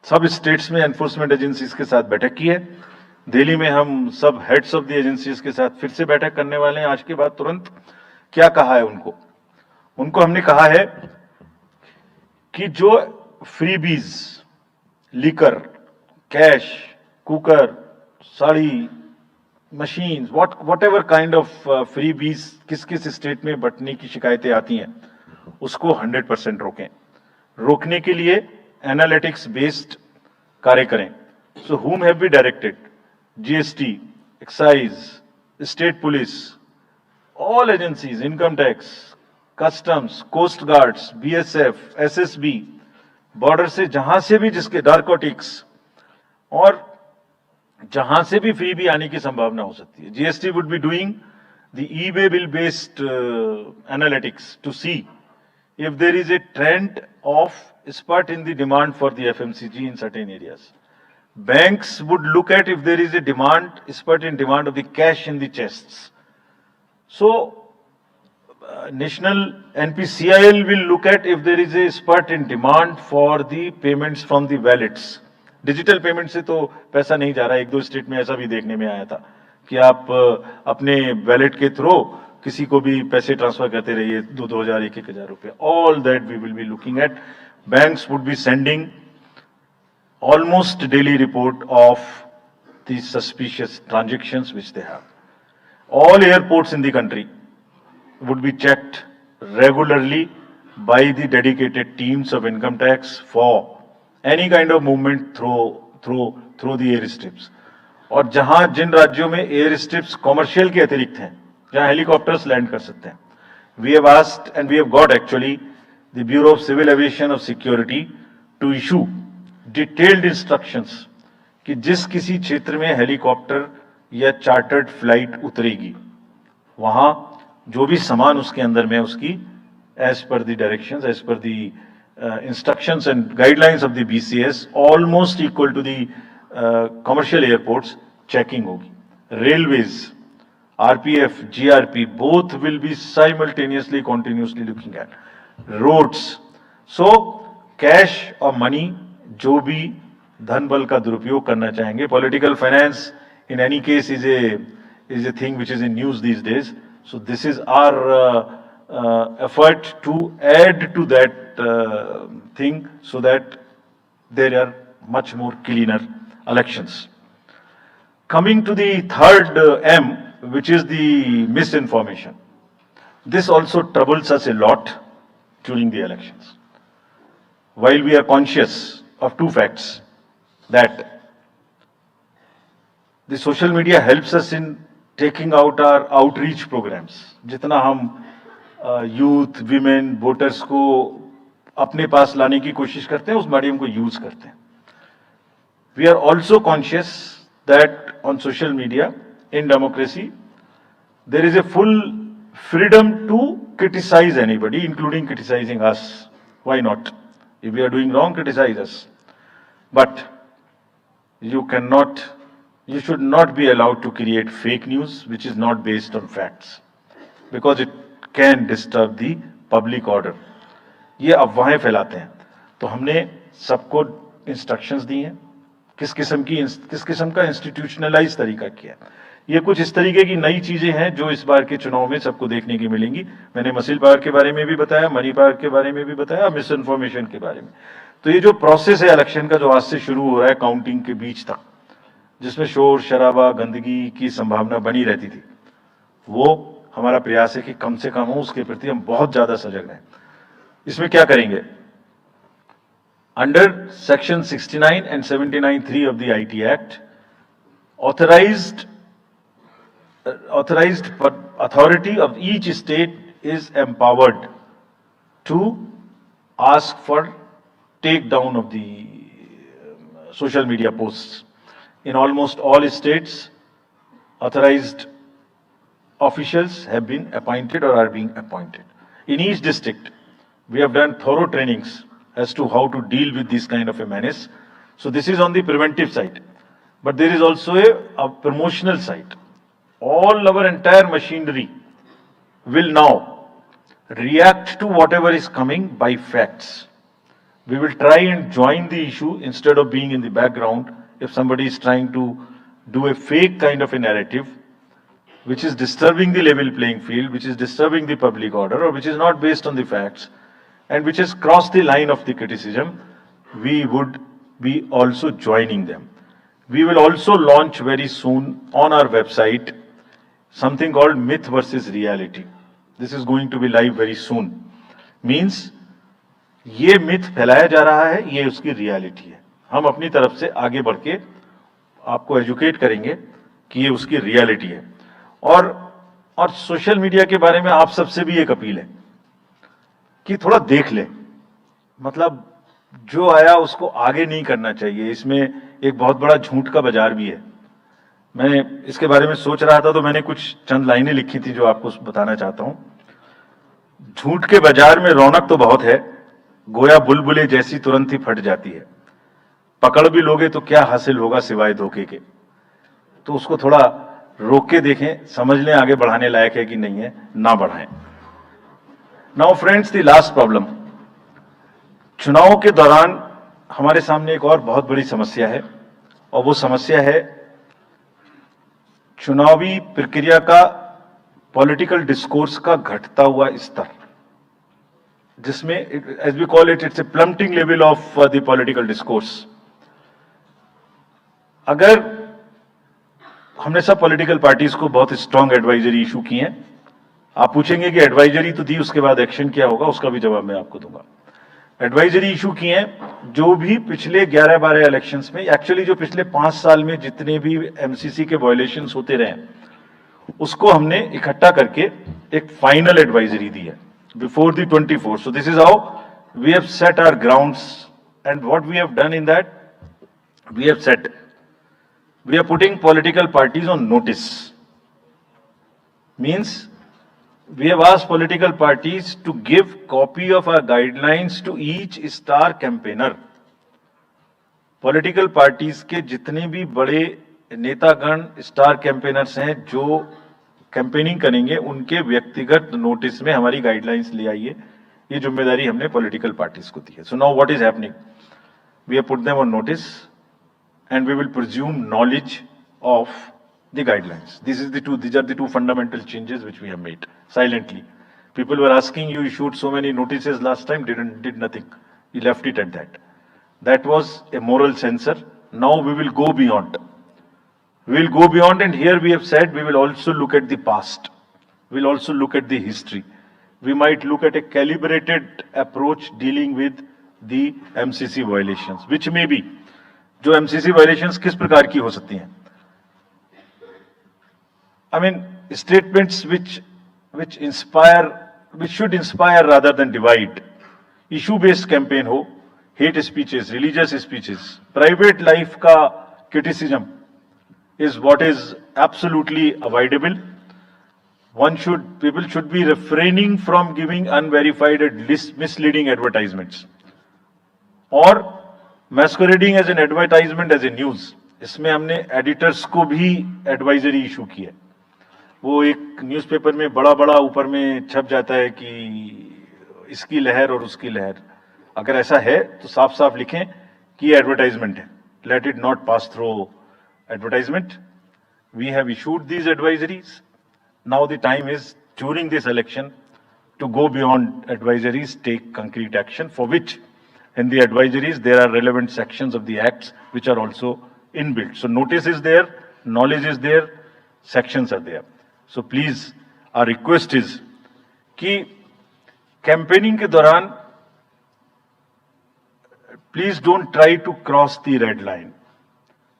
सब स्टेट्स में एनफोर्समेंट एजेंसीज के साथ बैठक की है। दिल्ली में हम सब हेड्स ऑफ द एजेंसीज के साथ फिर से बैठक करने वाले हैं आज के बाद तुरंत। क्या कहा है उनको हमने कहा है कि जो freebies, liquor, cash, cooker, sari, machine, what ever kind of freebies किस किस स्टेट में बंटने की शिकायतें आती हैं, उसको 100% रोकें। रोकने के लिए एनालिटिक्स बेस्ड कार्य करें। सो whom have we directed? GST, excise, state police, all agencies, income tax, customs, coast guards, BSF, SSB, border से जहां से भी जिसके नारकोटिक्स और जहां से भी फ्री भी आने की संभावना हो सकती है। GST would be doing the eBay bill-based analytics to see if there is a trend of spurt in the demand for the FMCG in certain areas. Banks would look at if there is a spurt in demand of the cash in the chests. So, National NPCIL will look at if there is a spurt in demand for the payments from the wallets. Digital payment से तो पैसा नहीं जा रहा है, एक दो state में ऐसा भी देखने में आया था कि आप अपने वैलेट के थ्रू किसी को भी पैसे ट्रांसफर करते रहिए, 2,000 1,000 रुपए. All that we will be looking at. Banks would be sending almost daily report of the suspicious transactions which they have. All airports in the country would be checked regularly by the dedicated teams of income tax for any kind of movement through the airstrips. और जहां जिन राज्यों में air strips commercial के अतिरिक्त हैं, जहां helicopters land कर सकते हैं, we have asked and we have got actually the Bureau of Civil Aviation of Security to issue detailed instructions कि जिस किसी क्षेत्र में हेलीकॉप्टर या चार्टर्ड फ्लाइट उतरेगी, वहां जो भी सामान उसके अंदर में उसकी as per the directions, as per the instructions and guidelines of the BCS, almost equal to the commercial airports, checking होगी. Railways, RPF, GRP, both will be simultaneously continuously looking at roads. So cash और money, जो भी धन बल का दुरुपयोग करना चाहेंगे, political finance in any case is a thing which is in news these days. So this is our effort to add to that thing so that there are much more cleaner elections. Coming to the third M, which is the misinformation. This also troubles us a lot during the elections. While we are conscious of two facts, that the social media helps us in taking out our outreach programs. जितना हम youth, women, voters को अपने पास लाने की कोशिश करते हैं, उस मीडियम को यूज करते हैं. We are also conscious that on social media, in democracy, there is a full freedom to criticize anybody, including criticizing us. Why not? If we are doing wrong, criticize us. But you should not be allowed to create fake news which is not based on facts, because it can disturb the public order. ये अफवाहें फैलाते हैं. तो हमने सबको instructions दी हैं किस किस्म का इंस्टीट्यूशनलाइज तरीका किया. ये कुछ इस तरीके की नई चीजें हैं जो इस बार के चुनाव में सबको देखने की मिलेंगी. मैंने मसिल पावर के बारे में भी बताया, मनी पावर के बारे में भी बताया, मिस इन्फॉर्मेशन के बारे में. तो ये जो प्रोसेस है इलेक्शन का, जो आज से शुरू हो रहा है काउंटिंग के बीच तक, जिसमें शोर शराबा, गंदगी की संभावना बनी रहती थी, वो हमारा प्रयास है कि कम से कम हो. उसके प्रति हम बहुत ज्यादा सजग रहें. इसमें क्या करेंगे? Under Section 69 and 79(3) of the IT Act, authorized authority of each state is empowered to ask for takedown of the social media posts. In almost all states, authorized officials have been appointed or are being appointed. In each district, we have done thorough trainings as to how to deal with this kind of a menace. So this is on the preventive side. But there is also a promotional side. All our entire machinery will now react to whatever is coming by facts. We will try and join the issue instead of being in the background. If somebody is trying to do a fake kind of a narrative, which is disturbing the level playing field, which is disturbing the public order, or which is not based on the facts, and which has crossed the line of the criticism, we would be also joining them. We will also launch very soon on our website something called Myth versus Reality. This is going to be live very soon. Means ये myth फैलाया जा रहा है, ये उसकी reality है. हम अपनी तरफ से आगे बढ़ के आपको educate करेंगे कि ये उसकी reality है. और सोशल मीडिया के बारे में आप सबसे भी एक अपील है कि थोड़ा देख ले. मतलब जो आया उसको आगे नहीं करना चाहिए. इसमें एक बहुत बड़ा झूठ का बाजार भी है. मैं इसके बारे में सोच रहा था तो मैंने कुछ चंद लाइनें लिखी थी जो आपको बताना चाहता हूं। झूठ के बाजार में रौनक तो बहुत है, गोया बुलबुले जैसी तुरंत ही फट जाती है। पकड़ भी लोगे तो क्या हासिल होगा सिवाय धोखे के। तो उसको थोड़ा रोक के देखें, समझ लें आगे बढ़ाने लायक है कि नहीं है, ना बढ़ाएं। Now friends, the last problem, चुनाव के दौरान हमारे सामने एक और बहुत बड़ी समस्या है, और वो समस्या है चुनावी प्रक्रिया का, पॉलिटिकल डिस्कोर्स का घटता हुआ स्तर, जिसमें as we call it, it's a plummeting level of the political discourse. अगर हमने सब पॉलिटिकल पार्टीज को बहुत स्ट्रांग एडवाइजरी इशू की है, आप पूछेंगे कि एडवाइजरी तो दी, उसके बाद एक्शन क्या होगा, उसका भी जवाब मैं आपको दूंगा। एडवाइजरी इशू की है, जो भी पिछले 11-12 इलेक्शंस में, एक्चुअली जो पिछले 5 साल में जितने भी एमसीसी के वायलेशंस होते रहे, उसको हमने इकट्ठा करके एक फाइनल एडवाइजरी दी है before the 24। So this is how we have set our grounds, and what we have done in that, we have set, we are putting political parties on notice. Means we have asked political parties to give copy of our guidelines to each star campaigner. Political parties के जितने भी बड़े नेतागण star campaigners हैं जो campaigning करेंगे, उनके व्यक्तिगत नोटिस में हमारी गाइडलाइंस ले आइए। ये जिम्मेदारी हमने पॉलिटिकल पार्टीज को दी है। So now what is happening, we have put them on notice and we will presume knowledge of the guidelines. These are the two fundamental changes which we have made silently. People were asking, you issued so many notices last time, did nothing. You left it at that. That was a moral censor. Now we will go beyond. We will go beyond, and here we have said we will also look at the past. We will also look at the history. We might look at a calibrated approach dealing with the MCC violations, which may be, जो MCC violations किस प्रकार की हो सकती हैं। I mean statements which should inspire rather than divide, issue based campaign हो, hate speeches, religious speeches, private life का criticism is what is absolutely avoidable. People should be refraining from giving unverified and misleading advertisements or masquerading as an advertisement as a news. इसमें हमने editors को भी advisory issue की है। वो एक newspaper में बड़ा बड़ा ऊपर में छप जाता है कि इसकी लहर और उसकी लहर। अगर ऐसा है तो साफ साफ लिखें कि एडवर्टाइजमेंट है। Let it not pass through advertisement. We have issued these advisories. Now the time is during this election to go beyond advisories, take concrete action, for which in the advisories there are relevant sections of the acts which are also inbuilt. So notice is there, knowledge is there, sections are there. So please, our request is कि campaigning के दौरान please don't try to cross the red line.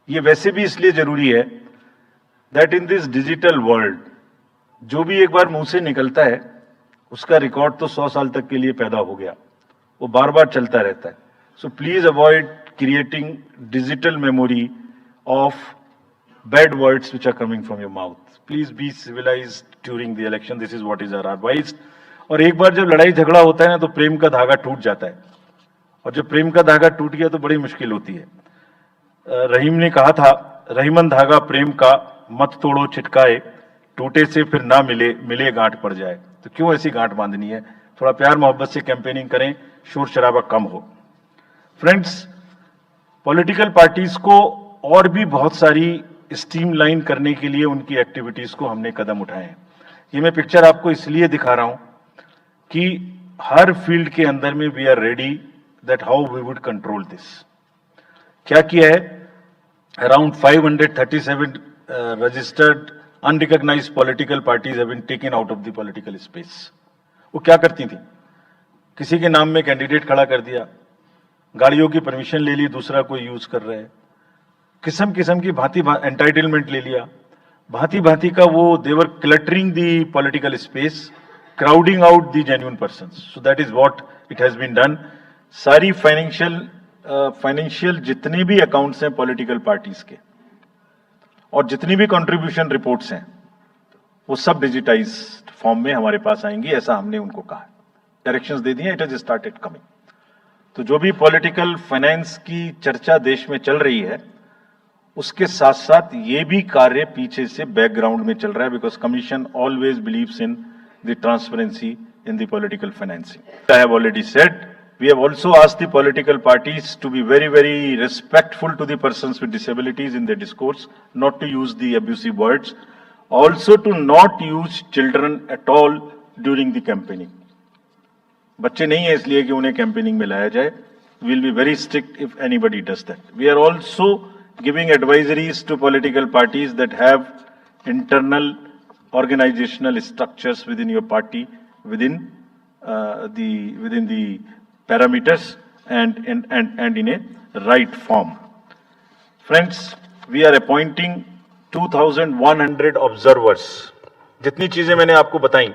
ये वैसे भी इसलिए जरूरी है that in this digital world जो भी एक बार मुंह से निकलता है उसका रिकॉर्ड तो 100 साल तक के लिए पैदा हो गया, वो बार बार चलता रहता है। So please avoid creating digital memory of bad words which are coming from your mouth. Please be civilized during the election, this is what is our advice. और एक बार जब लड़ाई झगड़ा होता है ना तो प्रेम का धागा टूट जाता है, और जब प्रेम का धागा टूट गया तो बड़ी मुश्किल होती है। रहीम ने कहा था, रहीमन धागा प्रेम का मत तोड़ो छिटकाए, टूटे से फिर ना मिले, मिले गांठ पड़ जाए। तो क्यों ऐसी गांठ बांधनी है, थोड़ा प्यार मोहब्बत से कैंपेनिंग करें, शोर शराबा कम हो। फ्रेंड्स, पॉलिटिकल पार्टीज को और भी बहुत सारी स्ट्रीमलाइन करने के लिए उनकी एक्टिविटीज को हमने कदम उठाए हैं। ये मैं पिक्चर आपको इसलिए दिखा रहा हूं कि हर फील्ड के अंदर में we are ready that how we would control this. क्या किया है, around 537 registered unrecognized political parties have been taken out of the political space. वो क्या करती थी, किसी के नाम में कैंडिडेट खड़ा कर दिया, गाड़ियों की परमिशन ले ली, दूसरा कोई यूज कर रहे हैं, किस्म किस्म की भांति एंटाइटलमेंट ले लिया, भांति भांति का वो they were cluttering the political space, crowding out the genuine persons. So that is what it has been done. सारी फाइनेंशियल जितने भी अकाउंट्स हैं पॉलिटिकल पार्टीज के, और जितनी भी कंट्रीब्यूशन रिपोर्ट्स हैं वो सब डिजिटाइज्ड फॉर्म में हमारे पास आएंगी, ऐसा हमने उनको कहा। डायरेक्शंस दे दिए, इट हैज स्टार्टेड कमिंग। तो जो भी पॉलिटिकल फाइनेंस की चर्चा देश में चल रही है उसके साथ साथ ये भी कार्य पीछे से बैकग्राउंड में चल रहा है, because commission always believes in the transparency in the political financing. I have already said, we have also asked the political parties to be very, very respectful to the persons with disabilities in their discourse, not to use the abusive words, also to not use children at all during the campaigning. बच्चे नहीं है इसलिए कि उन्हें campaigning में लाया जाए. We will be very strict if anybody does that. We are also giving advisories to political parties that have internal organizational structures within your party, within the parameters and in a right form. Friends, we are appointing 2,100 observers. जितनी चीजें मैंने आपको बताई,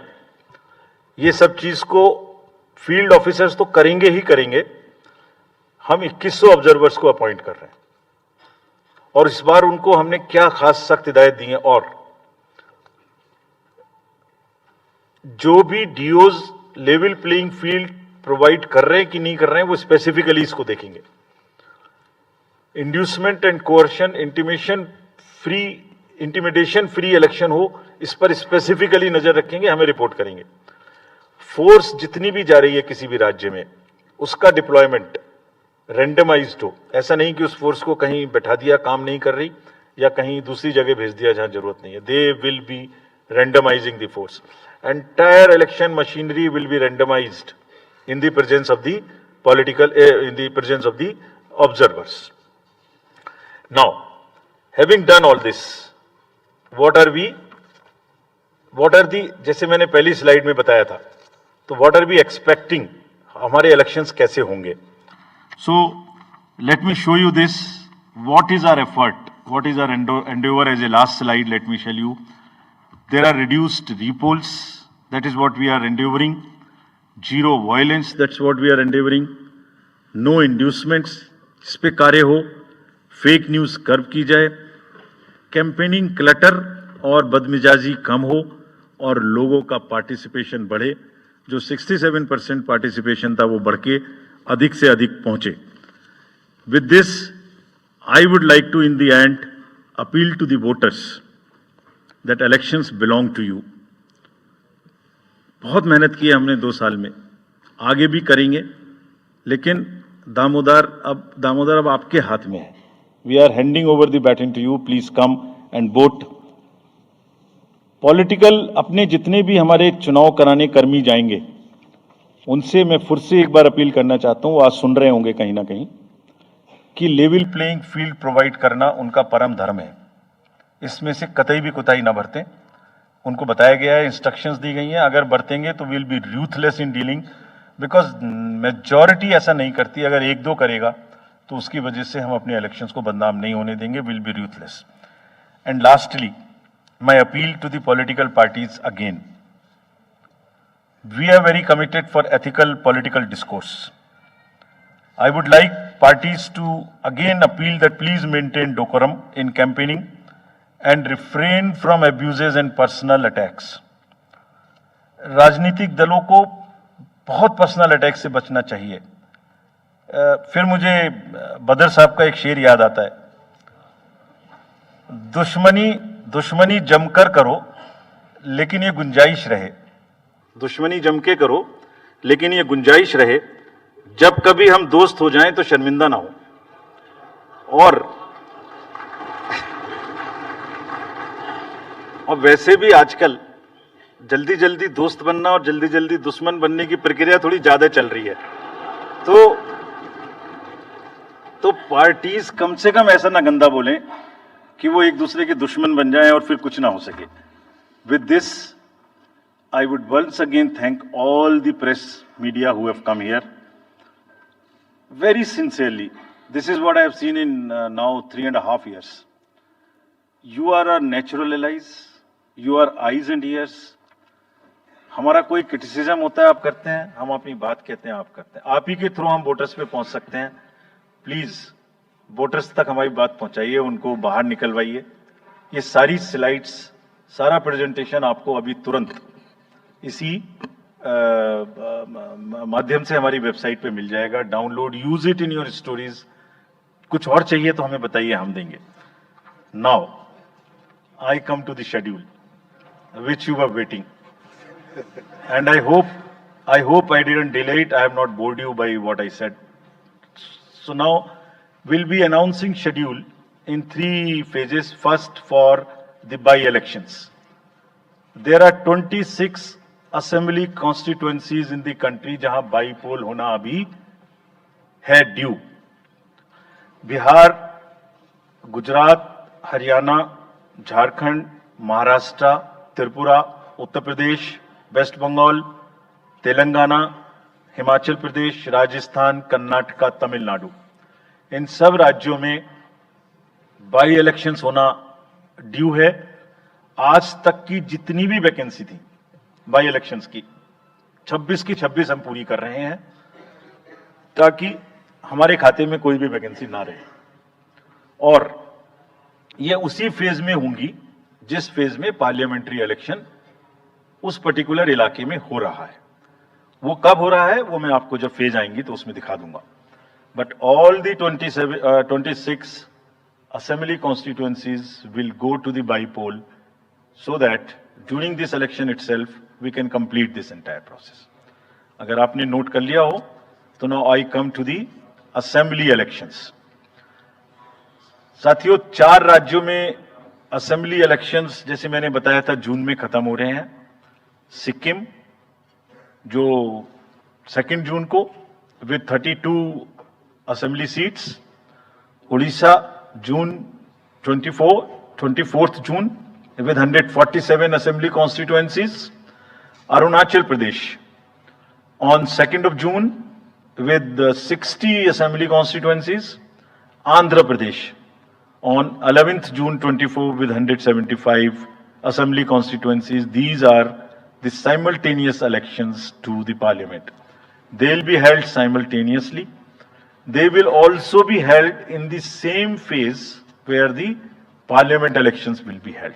ये सब चीज को field officers तो करेंगे ही करेंगे. हम 2100 ऑब्जर्वर्स को अपॉइंट कर रहे हैं और इस बार उनको हमने क्या खास सख्त हिदायत दी है, और जो भी डीओज लेवल प्लेइंग फील्ड प्रोवाइड कर रहे हैं कि नहीं कर रहे हैं वो स्पेसिफिकली इसको देखेंगे. Inducement and coercion, intimidation free election हो, इस पर स्पेसिफिकली नजर रखेंगे, हमें रिपोर्ट करेंगे. फोर्स जितनी भी जा रही है किसी भी राज्य में उसका डिप्लॉयमेंट रेंडमाइज्ड हो. ऐसा नहीं कि उस फोर्स को कहीं बैठा दिया, काम नहीं कर रही, या कहीं दूसरी जगह भेज दिया जहां जरूरत नहीं है. They will be randomizing the force. Entire election machinery will be randomized in the presence of the in the presence of the observers. Now, having done all this, what are the, जैसे मैंने पहली slide में बताया था, तो what are we expecting, हमारे elections कैसे होंगे? So, let me show you this. What is our effort? What is our endeavor? As a last slide, let me tell you. There are reduced repolls, that is what we are endeavoring. Zero violence, that's what we are endeavoring. No inducements, इस पे कार्य हो. Fake news curve की जाए. Campaigning clutter और बदमिजाजी कम हो और लोगों का पार्टिसिपेशन बढ़े. जो 67% पार्टिसिपेशन था वो बढ़ के अधिक से अधिक पहुंचे. With this, I would like to in the end appeal to the voters that elections belong to you. बहुत मेहनत की है हमने 2 साल में, आगे भी करेंगे, लेकिन दामोदर अब आपके हाथ में है. We are handing over the baton to you. Please come and vote. Political अपने जितने भी हमारे चुनाव कराने कर्मी जाएंगे उनसे मैं फिर से एक बार अपील करना चाहता हूं, आज सुन रहे होंगे कहीं ना कहीं, कि लेवल प्लेइंग फील्ड प्रोवाइड करना उनका परम धर्म है. इसमें से कतई भी कोताही ना बरतें. उनको बताया गया है, इंस्ट्रक्शंस दी गई हैं, अगर बरतेंगे तो will be ruthless in dealing, because majority ऐसा नहीं करती. अगर 1-2 करेगा तो उसकी वजह से हम अपने इलेक्शंस को बदनाम नहीं होने देंगे. Will be ruthless. And lastly, my appeal to the political parties again. We are very committed for ethical political discourse. I would like parties to again appeal that please maintain decorum in campaigning and refrain from abuses and personal attacks. राजनीतिक दलों को बहुत personal attack से बचना चाहिए. फिर मुझे बदर साहब का एक शेर याद आता है, दुश्मनी जमकर करो लेकिन ये गुंजाइश रहे. दुश्मनी जम के करो लेकिन ये गुंजाइश रहे, जब कभी हम दोस्त हो जाएं तो शर्मिंदा ना हो. और वैसे भी आजकल जल्दी जल्दी दोस्त बनना और जल्दी जल्दी दुश्मन बनने की प्रक्रिया थोड़ी ज्यादा चल रही है. तो पार्टीज कम से कम ऐसा ना गंदा बोलें कि वो एक दूसरे के दुश्मन बन जाएं और फिर कुछ ना हो सके. With this I would once again thank all the press media who have come here. Very sincerely, this is what I have seen in now 3.5 years. You are our natural allies, you are eyes and ears. हमारा कोई criticism होता है आप करते हैं, हम अपनी बात कहते हैं आप करते हैं. आप ही के थ्रू हम वोटर्स पे पहुंच सकते हैं. प्लीज वोटर्स तक हमारी बात पहुंचाइए, उनको बाहर निकलवाइए. ये सारी स्लाइड्स, सारा प्रेजेंटेशन आपको अभी तुरंत इसी माध्यम से हमारी वेबसाइट पे मिल जाएगा। Download, use it in your stories. कुछ और चाहिए तो हमें बताइए, हम देंगे। Now I come to the schedule which you were waiting, and I hope I didn't delay it. I have not bored you by what I said. So now we'll be announcing schedule in 3 phases. First, for the by-elections. There are 26 assembly constituencies in the country जहां by-poll होना अभी है due. Bihar, Gujarat, Haryana, Jharkhand, Maharashtra, Tripura, Uttar Pradesh, waste Bengal, Telangana, Himachal Pradesh, Rajasthan, Karnataka, Tamil Nadu, इन सब राज्यों में by elections होना due है। आज तक की जितनी भी वैकेंसी थी बाई इलेक्शंस की, 26 की 26 हम पूरी कर रहे हैं, ताकि हमारे खाते में कोई भी वैकेंसी ना रहे। और ये उसी फेज में होंगी जिस फेज में पार्लियामेंट्री इलेक्शन उस पर्टिकुलर इलाके में हो रहा है। वो कब हो रहा है वो मैं आपको जब फेज आएंगी तो उसमें दिखा दूंगा। But all the 26 assembly constituencies will go to the by-poll so that during this election itself we can complete this entire process. अगर आपने नोट कर लिया हो तो now I come to the assembly elections. साथियों, 4 राज्यों में असेंबली इलेक्शंस जैसे मैंने बताया था जून में खत्म हो रहे हैं। सिक्किम जो 2 जून को with 32 assembly seats, Orissa June 24 June with 147 assembly constituencies, Arunachal Pradesh on 2nd of June with 60 assembly constituencies, Andhra Pradesh on 11th June 24 with 175 assembly constituencies. These are the simultaneous elections to the parliament. They'll be held simultaneously. They will also be held in the same phase where the parliament elections will be held.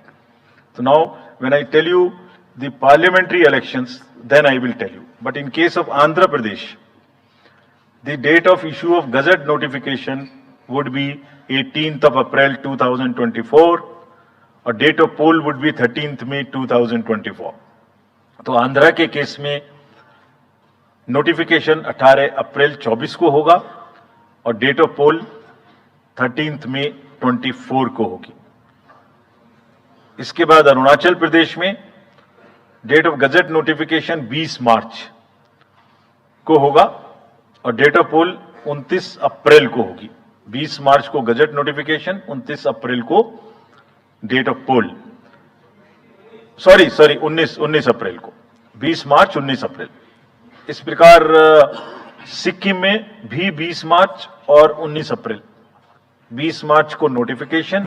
So now, when I tell you the parliamentary elections, then I will tell you. But in case of Andhra Pradesh, the date of issue of Gazette notification would be 18th of April 2024, और date of poll would be 13th May 2024. तो आंध्रा के case में notification 18 अप्रैल 24 को होगा और date of pole 13th May 24 को होगी। इसके बाद अरुणाचल प्रदेश में डेट ऑफ गजट नोटिफिकेशन 20 मार्च को होगा और डेट ऑफ पोल 29 अप्रैल को होगी। 20 मार्च को गजट नोटिफिकेशन, 29 अप्रैल को डेट ऑफ पोल। सॉरी 19 अप्रैल को, 20 मार्च 19 अप्रैल। इस प्रकार सिक्किम में भी 20 मार्च और 19 अप्रैल, 20 मार्च को नोटिफिकेशन,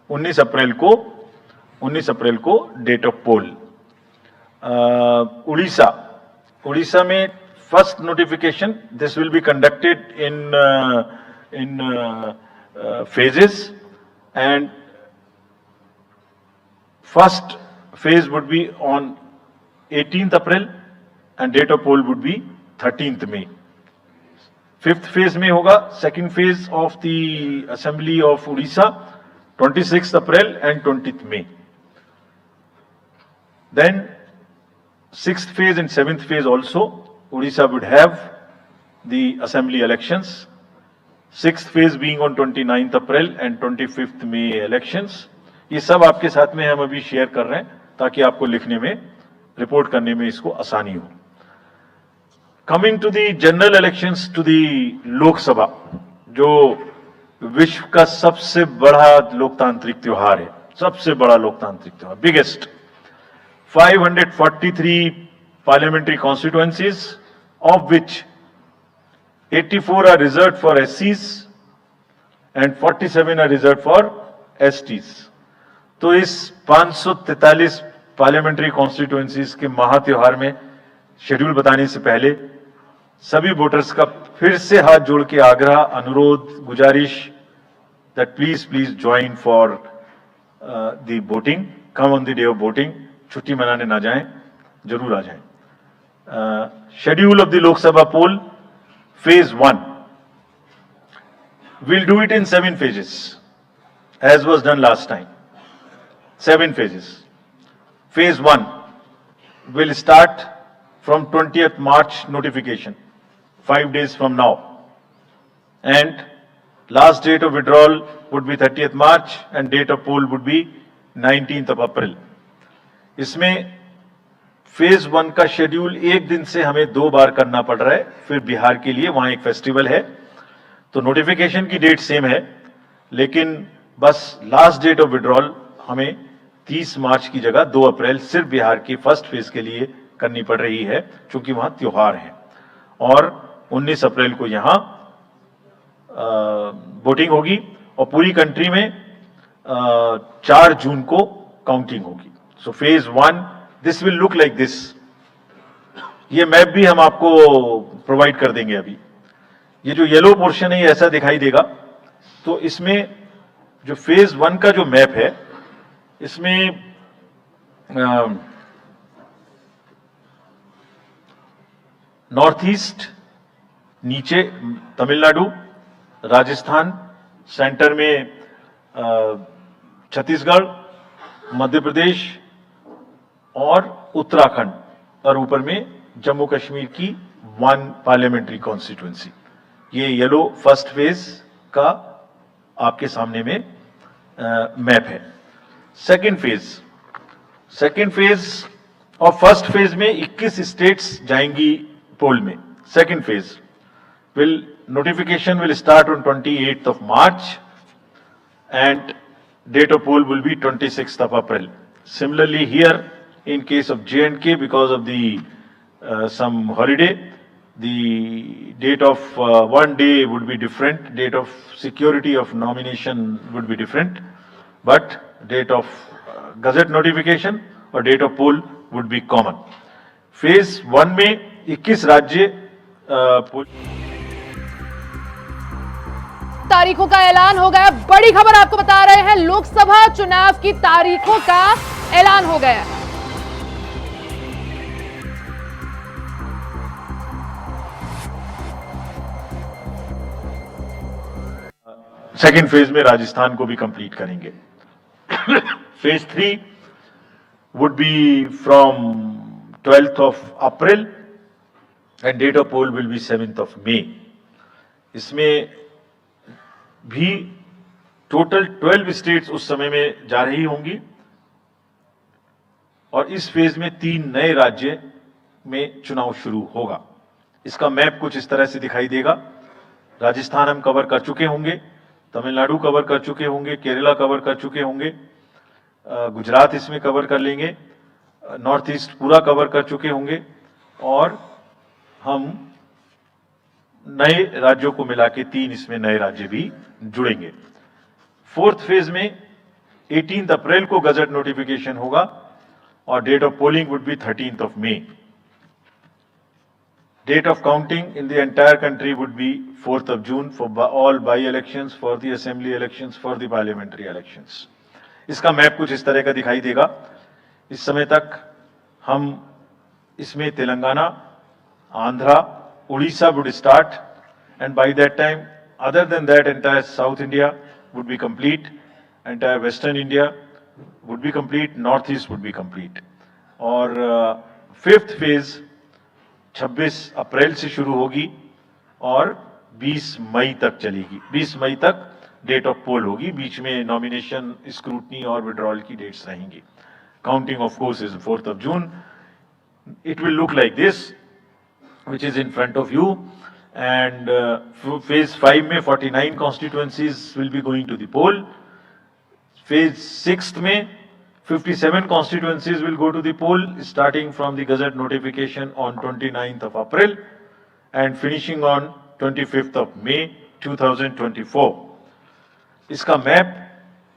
19 अप्रैल को डेट ऑफ पोल। उड़ीसा में first notification, this will be conducted in phases, and first phase would be on 18th April and date of poll would be 13th May. 5th phase में होगा second phase of the assembly of Odisha 26th April and 20th May. Then 6th phase and 7th phase also Odisha would have the assembly elections. 6th phase being on 29th April and 25th May elections. ये सब आपके साथ में हम अभी share कर रहे हैं ताकि आपको लिखने में, रिपोर्ट करने में इसको आसानी हो। Coming to the general elections to the Lok Sabha, जो विश्व का सबसे बड़ा लोकतांत्रिक त्योहार है, सबसे बड़ा लोकतांत्रिक त्योहार, biggest. 543 parliamentary constituencies, of which 84 are reserved for SCs and 47 are reserved for STs. तो इस 543 पार्लियामेंट्री कॉन्स्टिट्यूएंसीज के महात्योहार में शेड्यूल बताने से पहले सभी वोटर्स का फिर से हाथ जोड़ के आग्रह, अनुरोध, गुजारिश that please join for the voting, come on the day of voting, छुट्टी मनाने ना जाएं, जरूर आ जाएं. Schedule of the Lok Sabha poll, phase 1. We'll do it in 7 phases, as was done last time. 7 phases. Phase 1 will start from 20th March notification, 5 days from now. And last date of withdrawal would be 30th March and date of poll would be 19th of April. इसमें phase 1 का schedule एक दिन से हमें 2 बार करना पड़ रहा है. फिर बिहार के लिए वहां एक फेस्टिवल है, तो नोटिफिकेशन की डेट सेम है, लेकिन बस लास्ट डेट ऑफ विड्रॉल हमें 30 मार्च की जगह 2 अप्रैल सिर्फ बिहार की फर्स्ट फेज के लिए करनी पड़ रही है, क्योंकि वहां त्योहार है. और 19 अप्रैल को यहां वोटिंग होगी और पूरी कंट्री में 4 जून को काउंटिंग होगी. So phase 1 this will look like this. ये मैप भी हम आपको प्रोवाइड कर देंगे. अभी ये जो येलो पोर्शन है ये ऐसा दिखाई देगा. तो इसमें जो फेज 1 का जो मैप है, इसमें नॉर्थ ईस्ट, नीचे तमिलनाडु, राजस्थान, सेंटर में छत्तीसगढ़, मध्य प्रदेश और उत्तराखंड, और ऊपर में जम्मू कश्मीर की 1 पार्लियामेंट्री कॉन्स्टिट्यूएंसी. ये येलो फर्स्ट फेज का आपके सामने में मैप है. सेकंड फेज और फर्स्ट फेज में 21 स्टेट्स जाएंगी पोल में. Second phase notification will start on 28th of March and date of poll will be 26th of April. Similarly here, in case of J&K, because of the some holiday, the date of one day would be different, date of security of nomination would be different, but date of gazette notification or date of poll would be common. Phase 1 में 21 राज्य तारीखों का ऐलान हो गया. बड़ी खबर आपको बता रहे हैं, लोकसभा चुनाव की तारीखों का ऐलान हो गया. सेकेंड फेज में राजस्थान को भी कंप्लीट करेंगे. Phase 3 would be from 12th of April and date of poll will be 7th of May. इसमें भी टोटल 12 स्टेट्स उस समय में जा रही होंगी और इस फेज में 3 नए राज्य में चुनाव शुरू होगा. इसका मैप कुछ इस तरह से दिखाई देगा. राजस्थान हम कवर कर चुके होंगे, तमिलनाडु कवर कर चुके होंगे, केरला कवर कर चुके होंगे, गुजरात इसमें कवर कर लेंगे, नॉर्थ ईस्ट पूरा कवर कर चुके होंगे और हम नए राज्यों को मिला के 3 इसमें नए राज्य भी जुड़ेंगे. फोर्थ फेज में 18 अप्रैल को गजट नोटिफिकेशन होगा और date of polling would be 13th of May. Date of counting in the entire country would be 4th of June for all by-elections, for the assembly elections, for the parliamentary elections. इसका map कुछ इस तरह का दिखाई देगा. इस समय तक हम इसमें Telangana, Andhra, Orissa would start and by that time, other than that, entire South India would be complete, entire Western India would be complete, Northeast would be complete. और फिफ्थ फेज 26 अप्रैल से शुरू होगी और 20 मई तक चलेगी. 20 मई तक डेट ऑफ पोल होगी. बीच में नॉमिनेशन, स्क्रूटनी और विड्रॉल की डेट्स रहेंगी. Counting of course is 4th of June. It will look like this, which is in front of you. And phase 5 में 49 constituencies will be going to the poll. Phase 6 में 57 constituencies will go to the poll, starting from the Gazette notification on 29th of April and finishing on 25th of May 2024. इसका map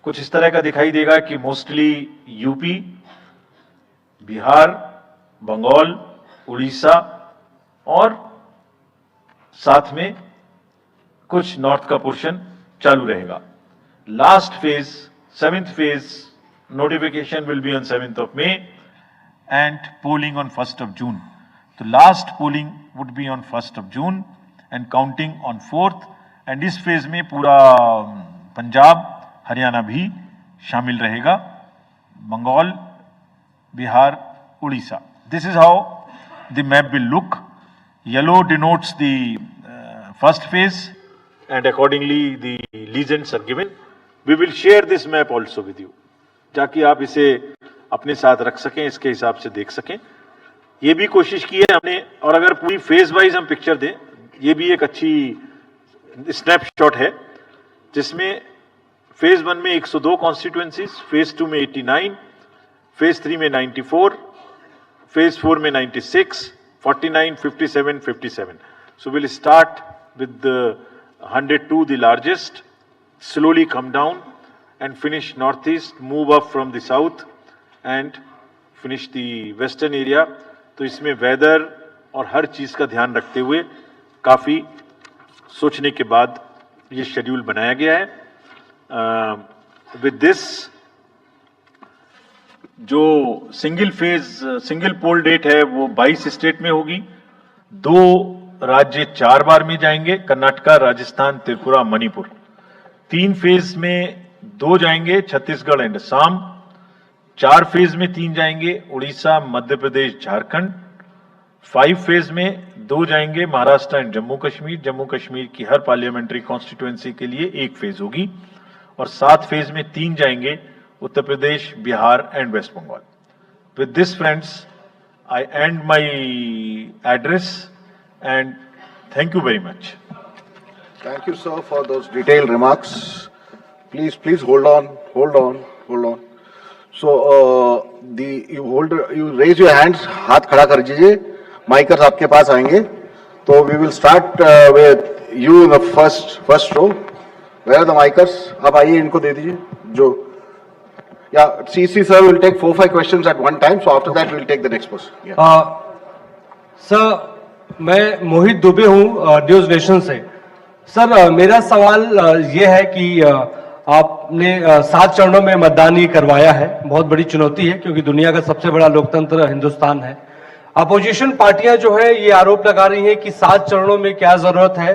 कुछ इस तरह का दिखाई देगा कि मोस्टली यूपी, बिहार, बंगाल, उड़ीसा और साथ में कुछ नॉर्थ का पोर्शन चालू रहेगा. Last phase, 7th phase notification will be on 7th of May and polling on 1st of June. तो last polling would be on 1st of June and counting on 4th, and इस phase में पूरा पंजाब हरियाणा भी शामिल रहेगा, Bengal, Bihar, Orissa. This is how the map will look. Yellow denotes the first phase and accordingly the legends are given. We will share this map also with you, ताकि आप इसे अपने साथ रख सकें, इसके हिसाब से देख सकें. ये भी कोशिश की है हमने, और अगर पूरी फेज वाइज हम पिक्चर दें, ये भी एक अच्छी स्नैपशॉट है, जिसमें फेज 1 में 102 कॉन्स्टिट्यूएंसीज, फेज 2 में 89, फेज 3 में 94, फेज 4 में 96, 49, 57, 57. So we'll start with the 102, the largest, slowly come down and finish northeast, move up from the south and finish the western area. तो इसमें वेदर और हर चीज का ध्यान रखते हुए काफी सोचने के बाद ये शेड्यूल बनाया गया है. विद दिस, जो सिंगल पोल डेट है वो 22 स्टेट में होगी. 2 राज्य 4 बार में जाएंगे, कर्नाटका, राजस्थान, त्रिपुरा, मणिपुर. 3 फेज में 2 जाएंगे, छत्तीसगढ़ एंड असम. 4 फेज में 3 जाएंगे, उड़ीसा, मध्य प्रदेश, झारखंड. 5 फेज में 2 जाएंगे, महाराष्ट्र एंड जम्मू कश्मीर. जम्मू कश्मीर की हर पार्लियामेंट्री कॉन्स्टिट्यूएंसी के लिए 1 फेज होगी. और 7 फेज में 3 जाएंगे, Uttar Pradesh, Bihar and West Bengal. With this friends, I end my address and thank you very much. Thank you, sir, for those detailed remarks. Please hold on. So, you raise your hands, हाथ खड़ा कर दीजिए. माइकर्स आपके पास आएंगे. तो we will start with you in the first row. Where are the micers? आप आइए, इनको दे दीजिए. जो, yeah, CC sir will take 4-5 questions at one time. So after that we'll take the next person. Yeah. Sir, मैं मोहित दुबे हूँ news nation से. Sir, मेरा सवाल ये है कि आपने 7 चरणों में मतदान ही करवाया है. बहुत बड़ी चुनौती है, क्योंकि दुनिया का सबसे बड़ा लोकतंत्र हिंदुस्तान है. अपोजिशन पार्टियां जो है ये आरोप लगा रही हैं कि 7 चरणों में क्या जरूरत है,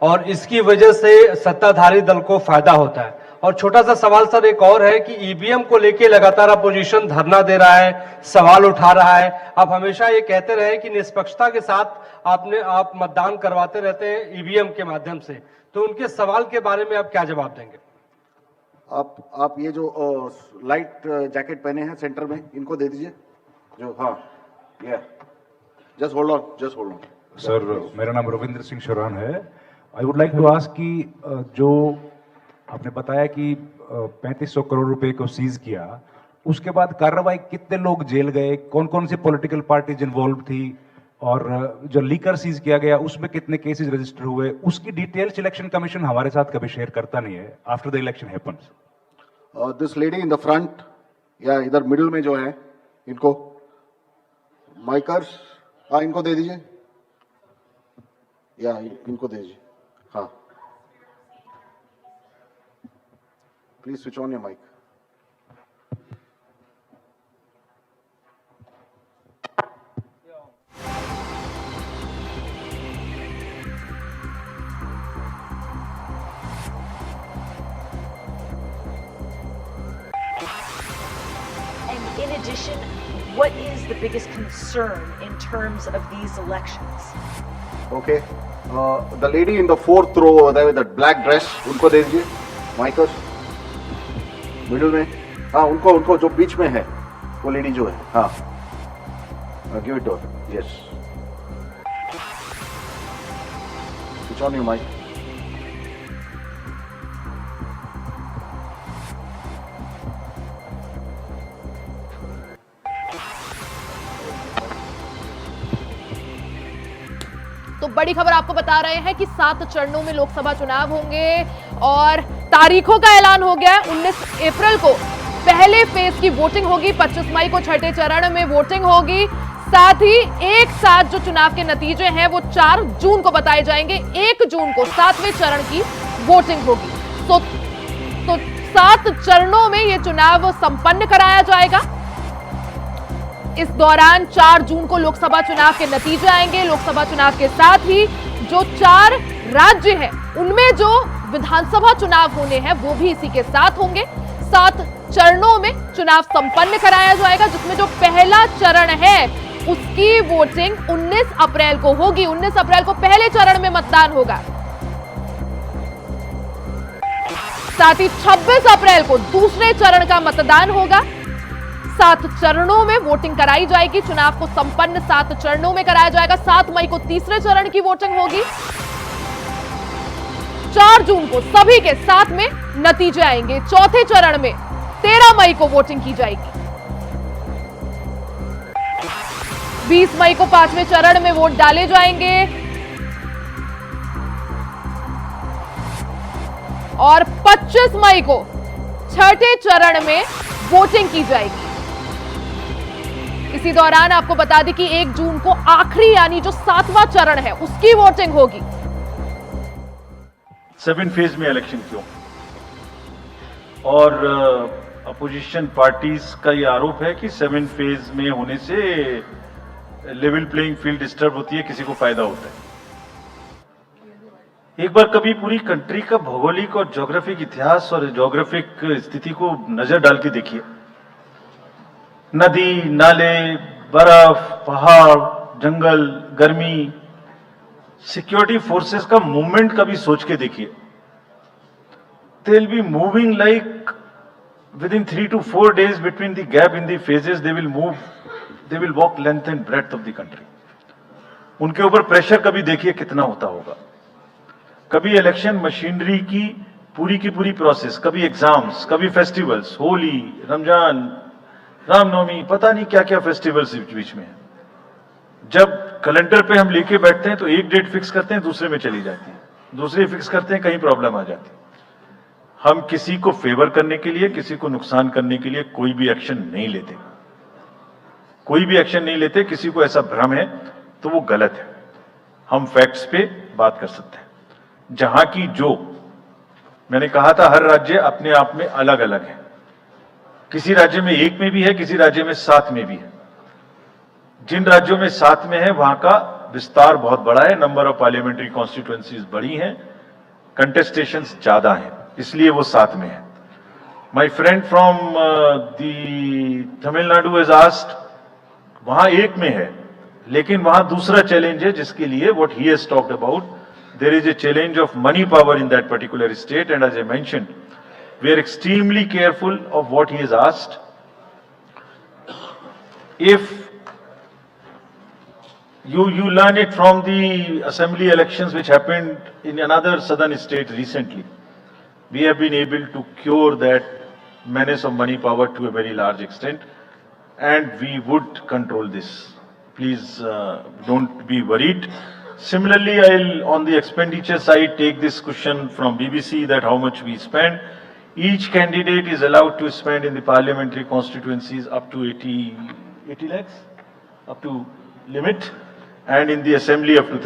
और इसकी वजह से सत्ताधारी दल को फायदा होता है. और छोटा सा सवाल सर एक और है कि ईवीएम को लेके लगातार अपोजिशन धरना दे रहा है, सवाल उठा रहा है. आप हमेशा ये कहते रहे कि निष्पक्षता के साथ आप मतदान करवाते रहते हैं ईवीएम के माध्यम से. तो उनके सवाल के बारे में आप क्या जवाब देंगे? आप ये जो लाइट जैकेट पहने हैं सेंटर में, इनको दे दीजिए. जो, हाँ, ये जस्ट होल्ड ऑन. सर, मेरा नाम रविंद्र सिंह शरण है. I would like to ask कि जो आपने बताया कि 3500 करोड़ रुपए को सीज किया, उसके बाद कार्रवाई कितने लोग जेल गए, कौन कौन सी पॉलिटिकल पार्टीज इन्वॉल्व थी, और जो लीकर सीज किया गया उसमें कितने केसेस रजिस्टर हुए, उसकी डिटेल्स इलेक्शन कमीशन हमारे साथ कभी शेयर करता नहीं है after the election happens. This lady in the front, या इधर मिडिल में जो है, इनको माइकर्स, हाँ, इनको दे दीजिए. या इनको दे दीजिए. हाँ, please switch on your mic. And in addition, what is the biggest concern in terms of these elections? Okay, the lady in the 4th row there with that black dress, उनको दे दीजिए. माइकर्स मिडिल में, हाँ, उनको जो बीच में है वो lady जो है, हाँ, give it to her. Yes, switch on your mic. तो बड़ी खबर आपको बता रहे हैं कि 7 चरणों में लोकसभा चुनाव होंगे और तारीखों का ऐलान हो गया. 19 अप्रैल को पहले फेज की वोटिंग होगी, 25 मई को छठे चरण में वोटिंग होगी. साथ ही एक साथ जो चुनाव के नतीजे हैं वो 4 जून को बताए जाएंगे. 1 जून को 7वें चरण की वोटिंग होगी. तो 7 चरणों में यह चुनाव संपन्न कराया जाएगा। इस दौरान 4 जून को लोकसभा चुनाव के नतीजे आएंगे। लोकसभा चुनाव के साथ ही जो 4 राज्य हैं उनमें जो विधानसभा चुनाव होने हैं वो भी इसी के साथ होंगे। 7 चरणों में चुनाव संपन्न कराया जाएगा, जिसमें जो पहला चरण है उसकी वोटिंग 19 अप्रैल को होगी। 19 अप्रैल को पहले चरण में मतदान होगा। साथ ही 26 अप्रैल को दूसरे चरण का मतदान होगा। 7 चरणों में वोटिंग कराई जाएगी। चुनाव को संपन्न 7 चरणों में कराया जाएगा। 7 मई को तीसरे चरण की वोटिंग होगी। 4 जून को सभी के साथ में नतीजे आएंगे। चौथे चरण में 13 मई को वोटिंग की जाएगी। 20 मई को 5वें चरण में वोट डाले जाएंगे और 25 मई को 6ठे चरण में वोटिंग की जाएगी। इसी दौरान आपको बता दें कि 1 जून को आखिरी यानी जो 7वां चरण है उसकी वोटिंग होगी। 7 फेज में इलेक्शन क्यों? और अपोजिशन पार्टीज का यह आरोप है कि 7 फेज में होने से लेवल प्लेइंग फील्ड डिस्टर्ब होती है, किसी को फायदा होता है। एक बार कभी पूरी कंट्री का भौगोलिक और ज्योग्राफिक इतिहास और ज्योग्राफिक स्थिति को नजर डाल के देखिए। नदी, नाले, बर्फ, पहाड़, जंगल, गर्मी, सिक्योरिटी फोर्सेस का मूवमेंट कभी सोच के देखिए। They will be moving like within 3 to 4 days between the gap in the phases, they will walk length and breadth of the country. उनके ऊपर प्रेशर कभी देखिए कितना होता होगा। कभी इलेक्शन मशीनरी की पूरी प्रोसेस, कभी एग्जाम्स, कभी फेस्टिवल्स, होली, रमजान, रामनवमी, पता नहीं क्या क्या फेस्टिवल्स बीच में है। जब कैलेंडर पे हम लेके बैठते हैं तो एक डेट फिक्स करते हैं, दूसरे में चली जाती है, दूसरे फिक्स करते हैं, कहीं प्रॉब्लम आ जाती है। हम किसी को फेवर करने के लिए, किसी को नुकसान करने के लिए कोई भी एक्शन नहीं लेते, कोई भी एक्शन नहीं लेते। किसी को ऐसा भ्रम है तो वो गलत है। हम फैक्ट्स पे बात कर सकते हैं। जहां की जो मैंने कहा था, हर राज्य अपने आप में अलग अलग है। किसी राज्य में 1 में भी है, किसी राज्य में 7 में भी है। जिन राज्यों में 7 में है वहां का विस्तार बहुत बड़ा है, नंबर ऑफ पार्लियामेंट्री कॉन्स्टिट्यूएंसीज बड़ी हैं, कंटेस्टेशंस ज्यादा हैं, इसलिए वो 7 में है। My friend from the Tamil Nadu has asked, वहां 1 में है, लेकिन वहां दूसरा चैलेंज है जिसके लिए what he has talked about, there is a challenge of money power in that particular state, and as I mentioned, we are extremely careful of what he has asked. If you learn it from the assembly elections which happened in another southern state recently, we have been able to cure that menace of money power to a very large extent, and we would control this. Please don't be worried. Similarly, I'll on the expenditure side take this question from BBC that how much we spend. Each candidate is allowed to spend in the parliamentary constituencies up to 80 lakhs, up to limit, and in the assembly up to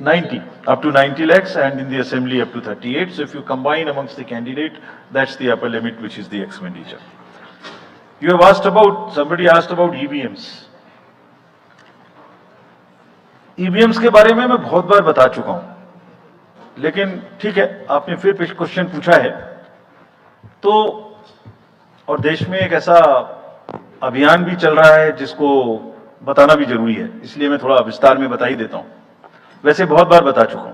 90, up to 90 lakhs, and in the assembly up to 38. So if you combine amongst the candidate, that's the upper limit, which is the expenditure. You have asked about, somebody asked about EVMs. EVMs के बारे में मैं बहुत बार बता चुका हूं, लेकिन ठीक है, आपने फिर क्वेश्चन पूछा है तो, और देश में एक ऐसा अभियान भी चल रहा है जिसको बताना भी जरूरी है, इसलिए मैं थोड़ा विस्तार में बता ही देता हूं। वैसे बहुत बार बता चुका हूं,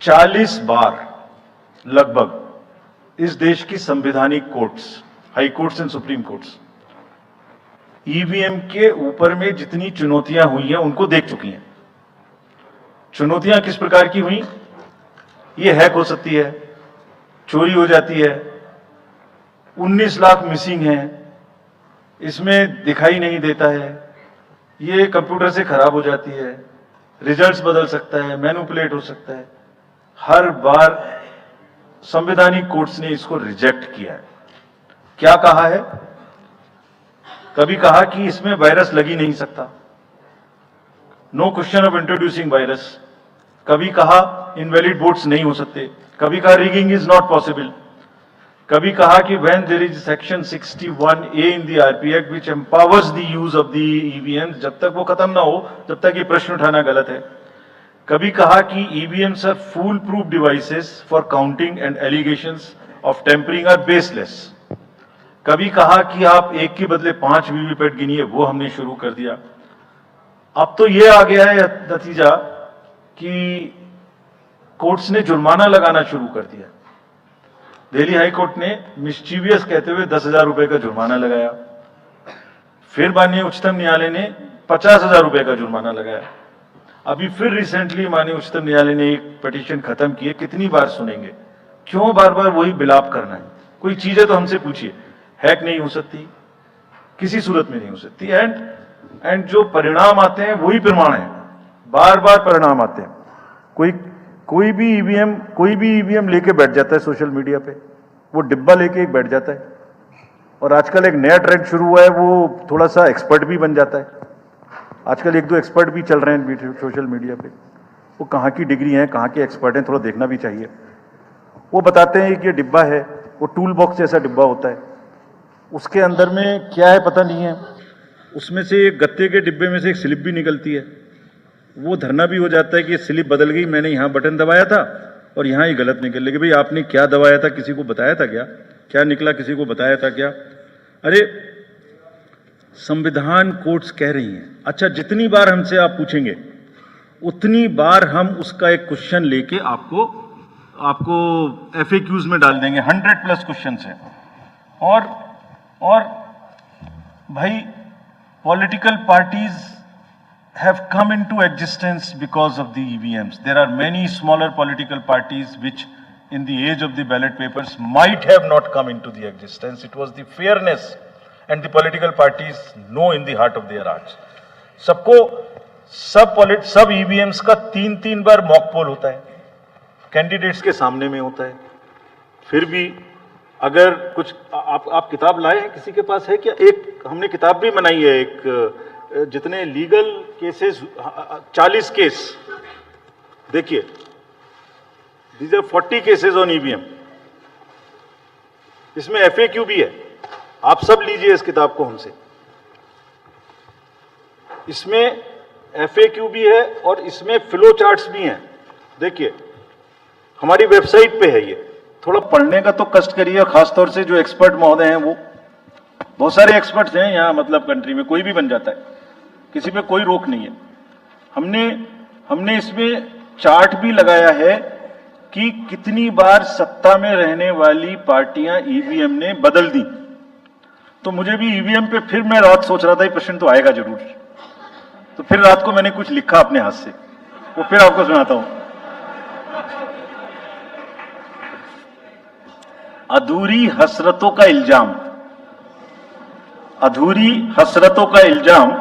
40 बार लगभग इस देश की संवैधानिक courts, high courts and supreme courts EVM के ऊपर में जितनी चुनौतियां हुई हैं उनको देख चुकी हैं। चुनौतियां किस प्रकार की हुई? ये हैक हो सकती है, चोरी हो जाती है, 19 लाख मिसिंग है, इसमें दिखाई नहीं देता है, ये कंप्यूटर से खराब हो जाती है, रिजल्ट्स बदल सकता है, मैनिपुलेट हो सकता है। हर बार संवैधानिक कोर्ट्स ने इसको रिजेक्ट किया है। क्या कहा है? कभी कहा कि इसमें वायरस लग ही नहीं सकता, no question of introducing virus. कभी कहा इनवैलिड वोट्स नहीं हो सकते, कभी कहा रिगिंग इज नॉट पॉसिबल, कभी कहा कि when there is section 61A in the RP act which empowers the use of the EVM, जब तक वो खत्म ना हो तब तक ये प्रश्न उठाना गलत है। कभी कहा कि EVMs are foolproof devices for counting and allegations of tampering are baseless. कभी कहा कि आप एक के बदले 5 वीवीपैट गिनिए, वो हमने शुरू कर दिया। अब तो ये आ गया है नतीजा कि कोर्ट्स ने जुर्माना लगाना शुरू कर दिया। दिल्ली हाई कोर्ट ने मिस्चीवियस कहते हुए 10,000 रुपए का जुर्माना लगाया, फिर माननीय उच्चतम न्यायालय ने 50,000 रुपए का जुर्माना लगाया। अभी फिर रिसेंटली माननीय उच्चतम न्यायालय ने एक पिटीशन खत्म की है। कितनी बार सुनेंगे, क्यों बार बार वही बिलाप करना है? कोई चीजें तो हमसे पूछिए, हैक नहीं हो सकती, किसी सूरत में नहीं हो सकती, एंड जो परिणाम आते हैं वही प्रमाण है, बार बार परिणाम आते हैं। कोई भी ईवीएम लेके बैठ जाता है सोशल मीडिया पे, वो डिब्बा लेके एक बैठ जाता है, और आजकल एक नया ट्रेंड शुरू हुआ है, वो थोड़ा सा एक्सपर्ट भी बन जाता है। आजकल 1-2 एक्सपर्ट भी चल रहे हैं सोशल मीडिया पे, वो कहाँ की डिग्री है, कहाँ के एक्सपर्ट हैं, थोड़ा देखना भी चाहिए। वो बताते हैं कि ये डिब्बा है, वो टूल बॉक्स जैसा डिब्बा होता है, उसके अंदर में क्या है पता नहीं है, उसमें से एक गत्ते के डिब्बे में से एक स्लिप भी निकलती है, वो धरना भी हो जाता है कि ये स्लिप बदल गई, मैंने यहाँ बटन दबाया था और यहाँ ही गलत निकल लगी। भाई आपने क्या दबाया था, किसी को बताया था क्या? क्या निकला, किसी को बताया था क्या? अरे संविधान कोर्ट्स कह रही हैं। अच्छा, जितनी बार हमसे आप पूछेंगे उतनी बार हम उसका एक क्वेश्चन लेके आपको FAQs में डाल देंगे। 100+ क्वेश्चन है। और भाई political parties have come into existence because of the EVMs. There are many smaller political parties which in the age of the ballot papers might have not come into the existence. It was the fairness and the political parties know in the heart of their hearts. सब EVMs का 3-3 बार mock poll होता है, candidates के सामने में होता है। फिर भी अगर कुछ आप किताब लाए हैं, किसी के पास है क्या? एक हमने किताब भी बनाई है, एक जितने लीगल केसेस 40 केस, देखिए these are 40 cases on EVM, इसमें FAQ भी है। आप सब लीजिए इस किताब को हमसे, इसमें FAQ भी है और इसमें फ्लो चार्ट्स भी हैं। देखिए हमारी वेबसाइट पे है ये, थोड़ा पढ़ने का तो कष्ट करिए, और खासतौर से जो एक्सपर्ट महोदय हैं, वो बहुत सारे एक्सपर्ट्स हैं यहाँ, मतलब कंट्री में कोई भी बन जाता है, किसी पे कोई रोक नहीं है। हमने इसमें चार्ट भी लगाया है कि कितनी बार सत्ता में रहने वाली पार्टियां ईवीएम ने बदल दी। तो मुझे भी ईवीएम पे फिर मैं रात सोच रहा था ये प्रश्न तो आएगा जरूर, तो फिर रात को मैंने कुछ लिखा अपने हाथ से, वो फिर आपको सुनाता हूं। अधूरी हसरतों का इल्जाम, अधूरी हसरतों का इल्जाम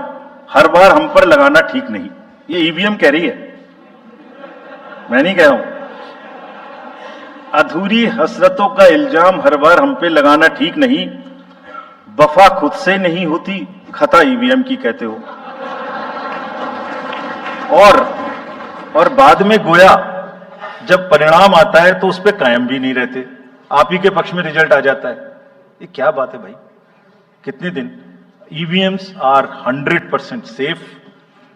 हर बार हम पर लगाना ठीक नहीं। ये ईवीएम कह रही है, मैं नहीं कह रहा हूं। अधूरी हसरतों का इल्जाम हर बार हम पे लगाना ठीक नहीं, वफा खुद से नहीं होती, खता ईवीएम की कहते हो। और बाद में गोया जब परिणाम आता है तो उस पर कायम भी नहीं रहते, आप ही के पक्ष में रिजल्ट आ जाता है। ये क्या बात है भाई? कितने दिन? EVMs are 100% safe,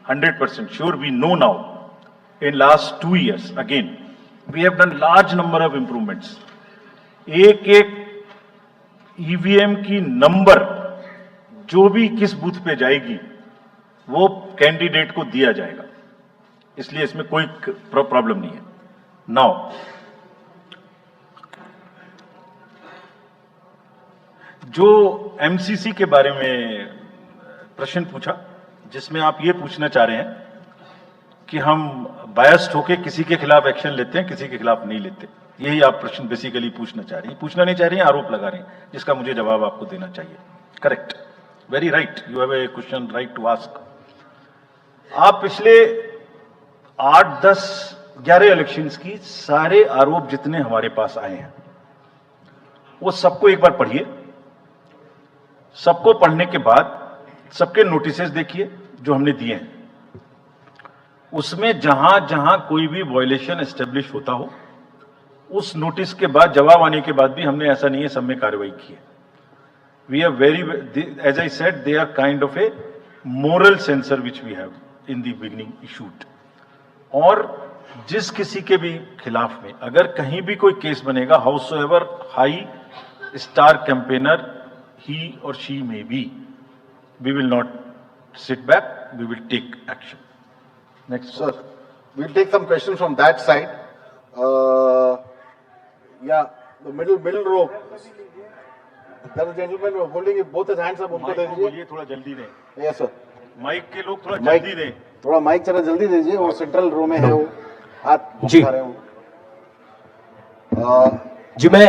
100% sure. We know now. In last 2 years, again, we have done large number of improvements. एक EVM की नंबर जो भी किस बूथ पे जाएगी वो कैंडिडेट को दिया जाएगा, इसलिए इसमें कोई प्रॉब्लम नहीं है। नाउ जो MCC के बारे में प्रश्न पूछा, जिसमें आप ये पूछना चाह रहे हैं कि हम बायस्ड होके किसी के खिलाफ एक्शन लेते हैं, किसी के खिलाफ नहीं लेते, यही आप प्रश्न बेसिकली पूछना चाह रहे हैं। पूछना नहीं चाह रहे हैं, आरोप लगा रहे हैं, जिसका मुझे जवाब आपको देना चाहिए। Correct, very right, you have a question right to ask. आप पिछले 8, 10, 11 इलेक्शंस की सारे आरोप जितने हमारे पास आए हैं वो सबको एक बार पढ़िए। सबको पढ़ने के बाद सबके नोटिसेस देखिए जो हमने दिए हैं, उसमें जहां जहां कोई भी वायलेशन एस्टेब्लिश होता हो, उस नोटिस के बाद, जवाब आने के बाद भी हमने ऐसा नहीं है सब में कार्रवाई की है. We are very, as I said, they are kind of a moral censor which we have in the beginning issued. और जिस किसी के भी खिलाफ में अगर कहीं भी कोई केस बनेगा, howsoever high star campaigner he or she may be, we will not sit back, we will take action. Next. Sir, we'll take some questions from that side. Yeah, the middle row. There is a gentleman holding both his hands up. उनको दे दीजिए. बोलिए थोड़ा जल्दी दें. Yes, sir. Mic के लोग थोड़ा mic जल्दी दें. थोड़ा माइक जरा जल्दी दीजिए. वो सेंट्रल रो में है वो. हाथ जी. उठा रहे हो. जी मैं